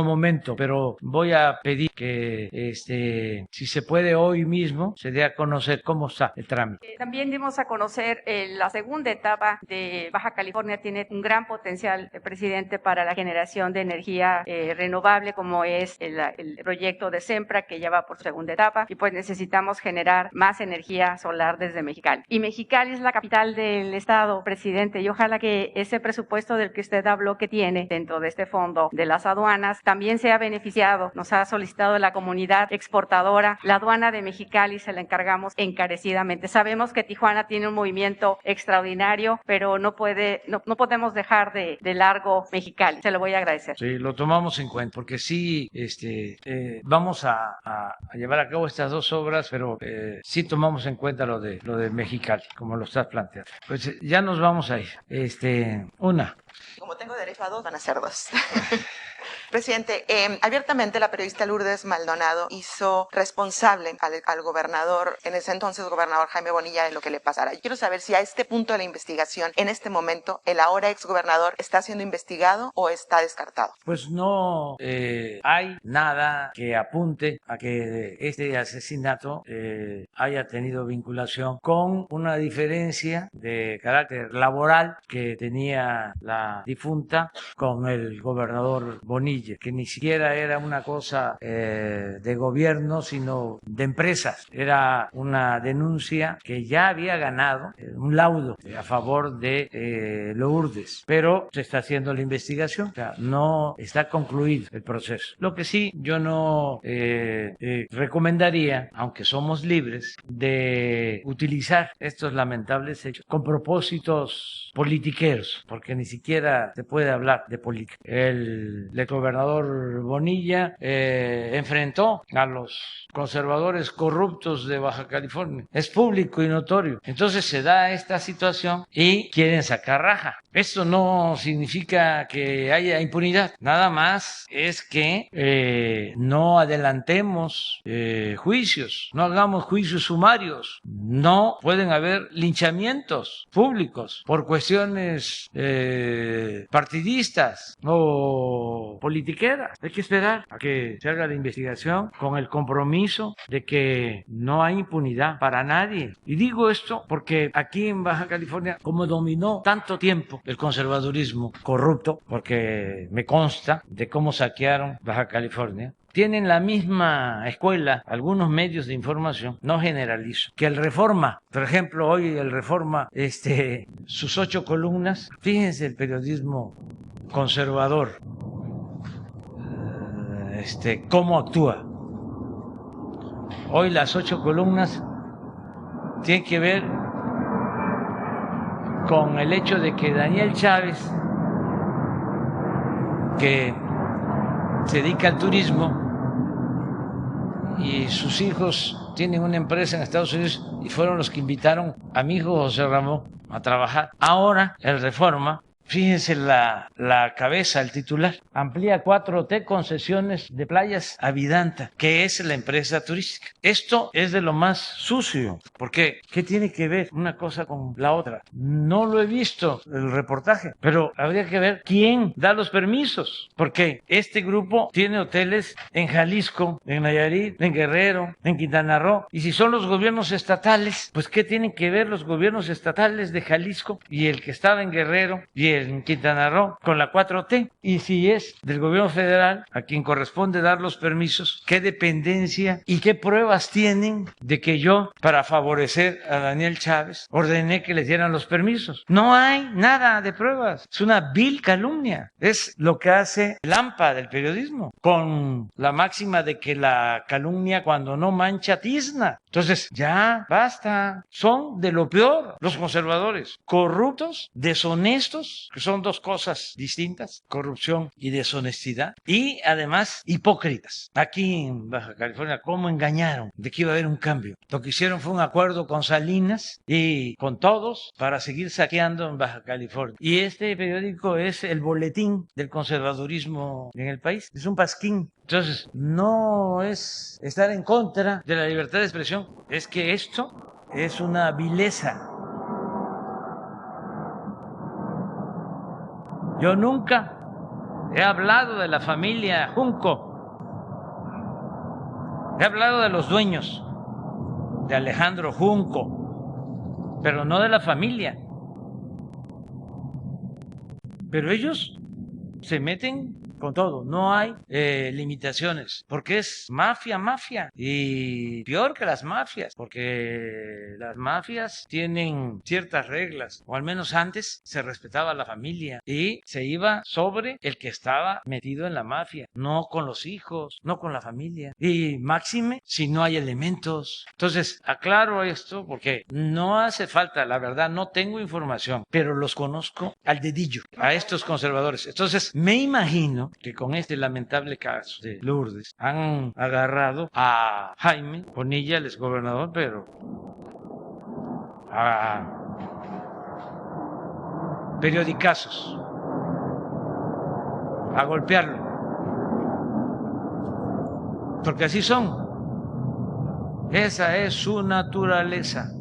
momento, pero voy a pedir que si se puede hoy mismo se dé a conocer cómo está el trámite. También dimos a conocer la segunda etapa de Baja California. Tiene un gran potencial, presidente, para la generación de energía renovable, como es el proyecto de Sempra, que ya va por segunda etapa, y pues necesitamos generar más energía solar desde Mexicali. Y Mexicali es la capital del estado, presidente, y ojalá que ese presupuesto del que usted habló que tiene dentro de este fondo de las aduanas también sea beneficiado. Nos ha solicitado la comunidad exportadora. La aduana de Mexicali se la encargamos encarecidamente. Sabemos que Tijuana tiene un movimiento extraordinario, pero no podemos dejar de largo Mexicali. Se lo voy a agradecer. Sí, lo tomamos en cuenta, porque sí, vamos a llevar a cabo estas dos obras, pero sí tomamos en cuenta lo de Mexicali, como lo estás planteando. Pues ya nos vamos a ir. Una. Como tengo derecho a dos, van a ser dos. Presidente, abiertamente la periodista Lourdes Maldonado hizo responsable al gobernador, en ese entonces gobernador Jaime Bonilla, de lo que le pasara. Yo quiero saber si a este punto de la investigación, en este momento, el ahora exgobernador está siendo investigado o está descartado. Pues no hay nada que apunte a que este asesinato haya tenido vinculación con una diferencia de carácter laboral que tenía la difunta con el gobernador Bonilla, que ni siquiera era una cosa de gobierno, sino de empresas. Era una denuncia que ya había ganado un laudo a favor de Lourdes, pero se está haciendo la investigación, o sea, no está concluido el proceso. Lo que sí yo no recomendaría, aunque somos libres, de utilizar estos lamentables hechos con propósitos politiqueros, porque ni siquiera se puede hablar de política. El gobernador Bonilla enfrentó a los conservadores corruptos de Baja California. Es público y notorio. Entonces se da esta situación y quieren sacar raja. Esto no significa que haya impunidad. Nada más es que no adelantemos juicios, no hagamos juicios sumarios. No pueden haber linchamientos públicos por cuestiones partidistas o politiqueras. Hay que esperar a que se haga la investigación con el compromiso de que no hay impunidad para nadie. Y digo esto porque aquí en Baja California, como dominó tanto tiempo el conservadurismo corrupto, porque me consta de cómo saquearon Baja California, tienen la misma escuela algunos medios de información, no generalizo, que el Reforma. Por ejemplo, hoy el Reforma, sus 8 columnas, fíjense el periodismo conservador, cómo actúa. Hoy las 8 columnas tienen que ver con el hecho de que Daniel Chávez, que se dedica al turismo y sus hijos tienen una empresa en Estados Unidos y fueron los que invitaron a mi hijo José Ramón a trabajar. Ahora el Reforma Fíjense la cabeza, el titular. Amplía 4T concesiones de playas a Vidanta, que es la empresa turística. Esto es de lo más sucio, porque ¿qué tiene que ver una cosa con la otra? No lo he visto el reportaje, pero habría que ver quién da los permisos, porque este grupo tiene hoteles en Jalisco, en Nayarit, en Guerrero, en Quintana Roo, y si son los gobiernos estatales, pues ¿qué tienen que ver los gobiernos estatales de Jalisco y el que estaba en Guerrero y en Quintana Roo con la 4T? Y si es del gobierno federal a quien corresponde dar los permisos, ¿qué dependencia y qué pruebas tienen de que yo, para favorecer a Daniel Chávez, ordené que les dieran los permisos? No hay nada de pruebas. Es una vil calumnia. Es lo que hace el AMPA del periodismo, con la máxima de que la calumnia cuando no mancha tizna. Entonces, ya basta. Son de lo peor los conservadores. Corruptos, deshonestos, que son dos cosas distintas, corrupción y deshonestidad, y además hipócritas. Aquí en Baja California, ¿cómo engañaron de que iba a haber un cambio? Lo que hicieron fue un acuerdo con Salinas y con todos para seguir saqueando en Baja California. Y este periódico es el boletín del conservadurismo en el país. Es un pasquín. Entonces, no es estar en contra de la libertad de expresión, es que esto es una vileza. Yo nunca he hablado de la familia Junco. He hablado de los dueños, de Alejandro Junco, pero no de la familia. Pero ellos se meten con todo, no hay limitaciones, porque es mafia, y peor que las mafias, porque las mafias tienen ciertas reglas, o al menos antes se respetaba a la familia y se iba sobre el que estaba metido en la mafia, no con los hijos, no con la familia, y máxime si no hay elementos. Entonces, aclaro esto porque no hace falta, la verdad, no tengo información, pero los conozco al dedillo, a estos conservadores. Entonces, me imagino que con este lamentable caso de Lourdes han agarrado a Jaime Bonilla, el exgobernador, pero a periodicazos, a golpearlo, porque así son. Esa es su naturaleza.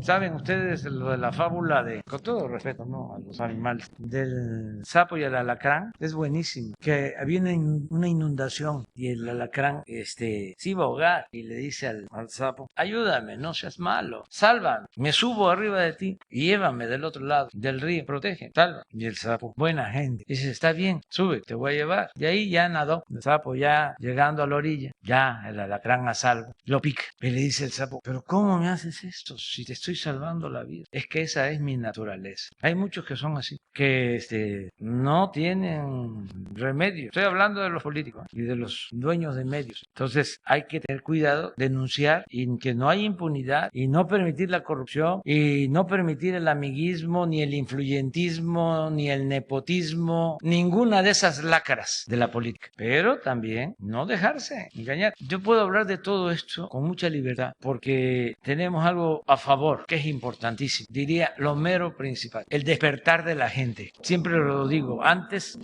¿Saben ustedes lo de la fábula de, con todo respeto, ¿no?, a los animales, del sapo y el alacrán? Es buenísimo. Que había una inundación y el alacrán se iba a ahogar y le dice al sapo: ayúdame, no seas malo, sálvame, me subo arriba de ti y llévame del otro lado del río, protege, salva. Y el sapo, buena gente, dice: está bien, sube, te voy a llevar. Y ahí ya nadó el sapo, ya llegando a la orilla, ya el alacrán a salvo, lo pica y le dice el sapo: pero ¿cómo me haces esto si te estoy salvando la vida? Es que esa es mi naturaleza. Hay muchos que son así, que no tienen remedio. Estoy hablando de los políticos y de los dueños de medios. Entonces hay que tener cuidado, denunciar, y que no haya impunidad, y no permitir la corrupción, y no permitir el amiguismo, ni el influyentismo, ni el nepotismo, ninguna de esas lacras de la política. Pero también no dejarse engañar. Yo puedo hablar de todo esto con mucha libertad porque tenemos algo a favor que es importantísimo, diría lo mero principal: el despertar de la gente. Siempre lo digo, antes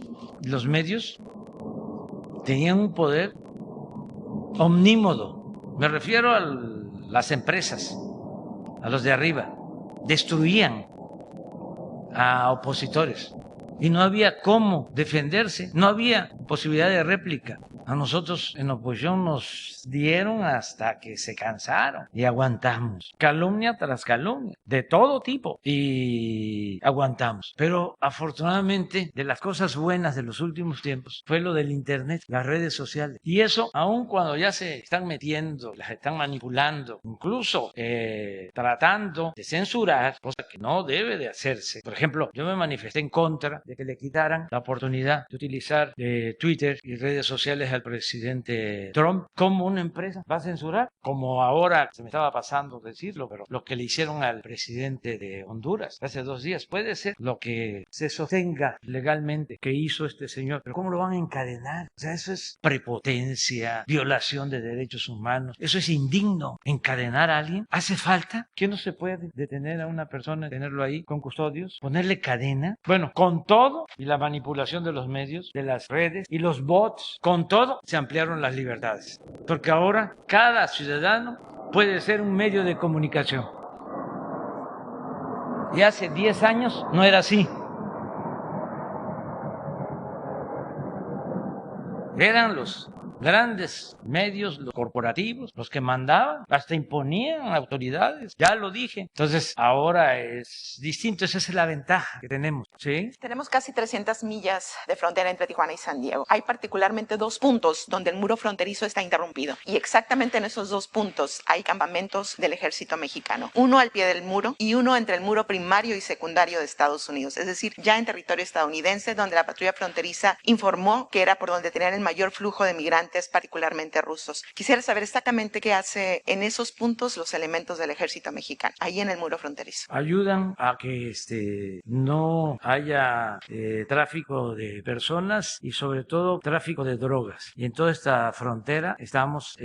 los medios tenían un poder omnímodo, me refiero a las empresas, a los de arriba, destruían a opositores y no había cómo defenderse, no había posibilidad de réplica. A nosotros en oposición nos dieron hasta que se cansaron y aguantamos, calumnia tras calumnia, de todo tipo, y aguantamos. Pero afortunadamente, de las cosas buenas de los últimos tiempos fue lo del internet, las redes sociales, y eso, aun cuando ya se están metiendo, las están manipulando, incluso tratando de censurar, cosa que no debe de hacerse. Por ejemplo, yo me manifesté en contra de que le quitaran la oportunidad de utilizar Twitter y redes sociales al presidente Trump. ¿Cómo una empresa va a censurar? Como ahora se me estaba pasando decirlo, pero lo que le hicieron al presidente de Honduras hace 2 días puede ser lo que se sostenga legalmente que hizo este señor, pero ¿cómo lo van a encadenar? O sea, eso es prepotencia, violación de derechos humanos, eso es indigno. ¿Encadenar a alguien? ¿Hace falta? ¿Que no se puede detener a una persona, tenerlo ahí con custodios, ponerle cadena? Bueno, con todo y la manipulación de los medios, de las redes y los bots, con todo se ampliaron las libertades, porque ahora cada ciudadano puede ser un medio de comunicación. Y hace 10 años no era así. Eran los grandes medios, los corporativos, los que mandaban, hasta imponían autoridades, ya lo dije. Entonces, ahora es distinto, esa es la ventaja que tenemos, ¿sí? Tenemos casi 300 millas de frontera entre Tijuana y San Diego. Hay particularmente 2 puntos donde el muro fronterizo está interrumpido. Y exactamente en esos 2 puntos hay campamentos del ejército mexicano. Uno al pie del muro y uno entre el muro primario y secundario de Estados Unidos. Es decir, ya en territorio estadounidense, donde la patrulla fronteriza informó que era por donde tenían el mayor flujo de migrantes, particularmente rusos. Quisiera saber exactamente qué hace en esos puntos los elementos del ejército mexicano, ahí en el muro fronterizo. Ayudan a que no haya tráfico de personas y sobre todo tráfico de drogas. Y en toda esta frontera estamos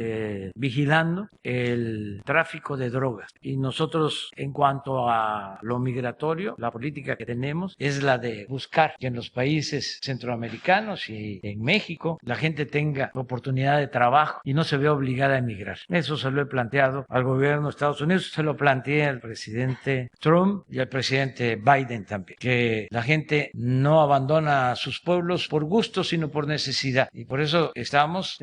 vigilando el tráfico de drogas. Y nosotros, en cuanto a lo migratorio, la política que tenemos es la de buscar que en los países centroamericanos y en México la gente tenga oportunidad de trabajo y no se ve obligada a emigrar. Eso se lo he planteado al gobierno de Estados Unidos, se lo planteé al presidente Trump y al presidente Biden también, que la gente no abandona a sus pueblos por gusto, sino por necesidad. Y por eso estamos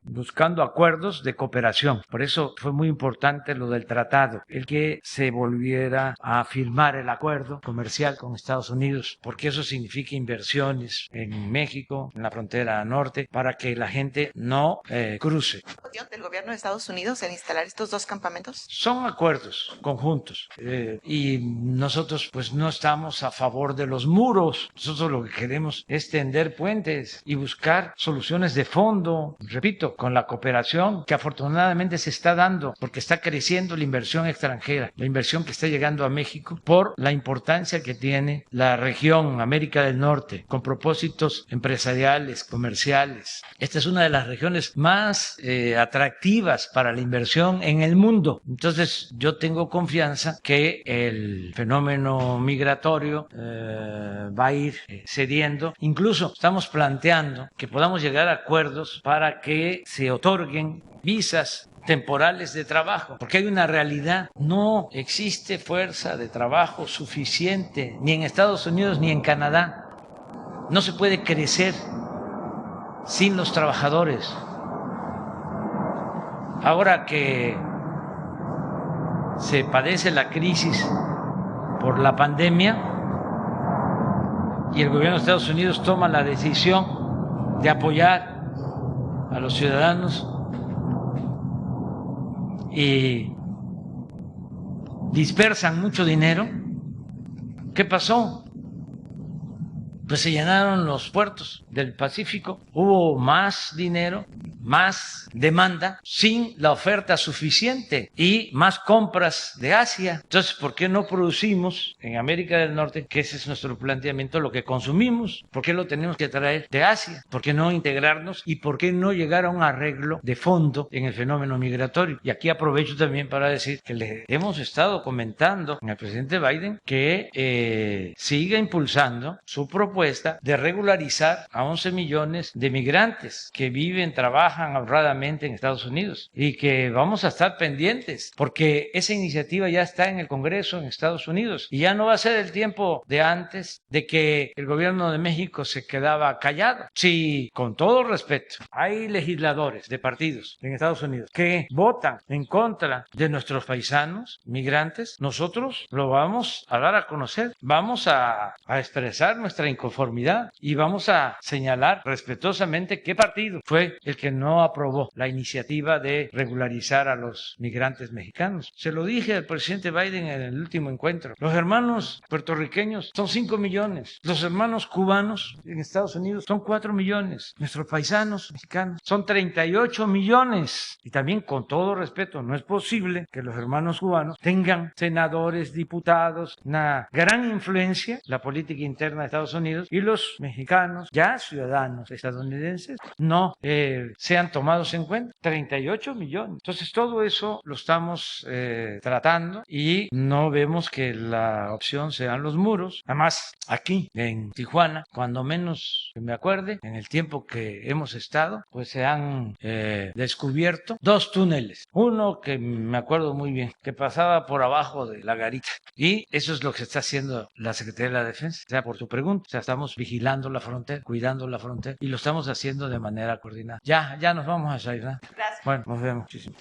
buscando acuerdos de cooperación. Por eso fue muy importante lo del tratado, el que se volviera a firmar el acuerdo comercial con Estados Unidos, porque eso significa inversiones en México, en la frontera norte, para que la gente no cruce. ¿Del gobierno de Estados Unidos en instalar estos 2 campamentos? Son acuerdos conjuntos y nosotros pues no estamos a favor de los muros. Nosotros lo que queremos es tender puentes y buscar soluciones de fondo, repito, con la cooperación que afortunadamente se está dando porque está creciendo la inversión extranjera, la inversión que está llegando a México por la importancia que tiene la región América del Norte con propósitos empresariales, comerciales. Esta es una de las regiones más atractivas para la inversión en el mundo. Entonces yo tengo confianza que el fenómeno migratorio va a ir cediendo. Incluso estamos planteando que podamos llegar a acuerdos para que se otorguen visas temporales de trabajo, porque hay una realidad, no existe fuerza de trabajo suficiente ni en Estados Unidos ni en Canadá. No se puede crecer sin los trabajadores. Ahora que se padece la crisis por la pandemia y el gobierno de Estados Unidos toma la decisión de apoyar a los ciudadanos y dispersan mucho dinero, ¿qué pasó? Pues se llenaron los puertos del Pacífico, hubo más dinero, más demanda, sin la oferta suficiente y más compras de Asia. Entonces, ¿por qué no producimos en América del Norte, que ese es nuestro planteamiento, lo que consumimos? ¿Por qué lo tenemos que traer de Asia? ¿Por qué no integrarnos? ¿Y por qué no llegar a un arreglo de fondo en el fenómeno migratorio? Y aquí aprovecho también para decir que le hemos estado comentando al presidente Biden que siga impulsando su propuesta de regularizar a 11 millones de migrantes que viven, trabajan honradamente en Estados Unidos y que vamos a estar pendientes porque esa iniciativa ya está en el Congreso en Estados Unidos y ya no va a ser el tiempo de antes de que el gobierno de México se quedaba callado. Si, con todo respeto, hay legisladores de partidos en Estados Unidos que votan en contra de nuestros paisanos migrantes, nosotros lo vamos a dar a conocer, vamos a expresar nuestra inconformidad y vamos a señalar respetuosamente qué partido fue el que no no aprobó la iniciativa de regularizar a los migrantes mexicanos. Se lo dije al presidente Biden en el último encuentro. Los hermanos puertorriqueños son 5 millones. Los hermanos cubanos en Estados Unidos son 4 millones. Nuestros paisanos mexicanos son 38 millones. Y también, con todo respeto, no es posible que los hermanos cubanos tengan senadores, diputados, una gran influencia en la política interna de Estados Unidos, y los mexicanos, ya ciudadanos estadounidenses, no sean tomados en cuenta. 38 millones. Entonces, todo eso lo estamos tratando y no vemos que la opción sean los muros. Además, aquí en Tijuana, cuando menos que me acuerde, en el tiempo que hemos estado, pues se han descubierto 2 túneles. Uno que me acuerdo muy bien, que pasaba por abajo de la garita. Y eso es lo que está haciendo la Secretaría de la Defensa. O sea, por tu pregunta, o sea, estamos vigilando la frontera, cuidando la frontera, y lo estamos haciendo de manera coordinada. Ya nos vamos a salir, ¿no? Gracias. Bueno, nos vemos. Muchísimo.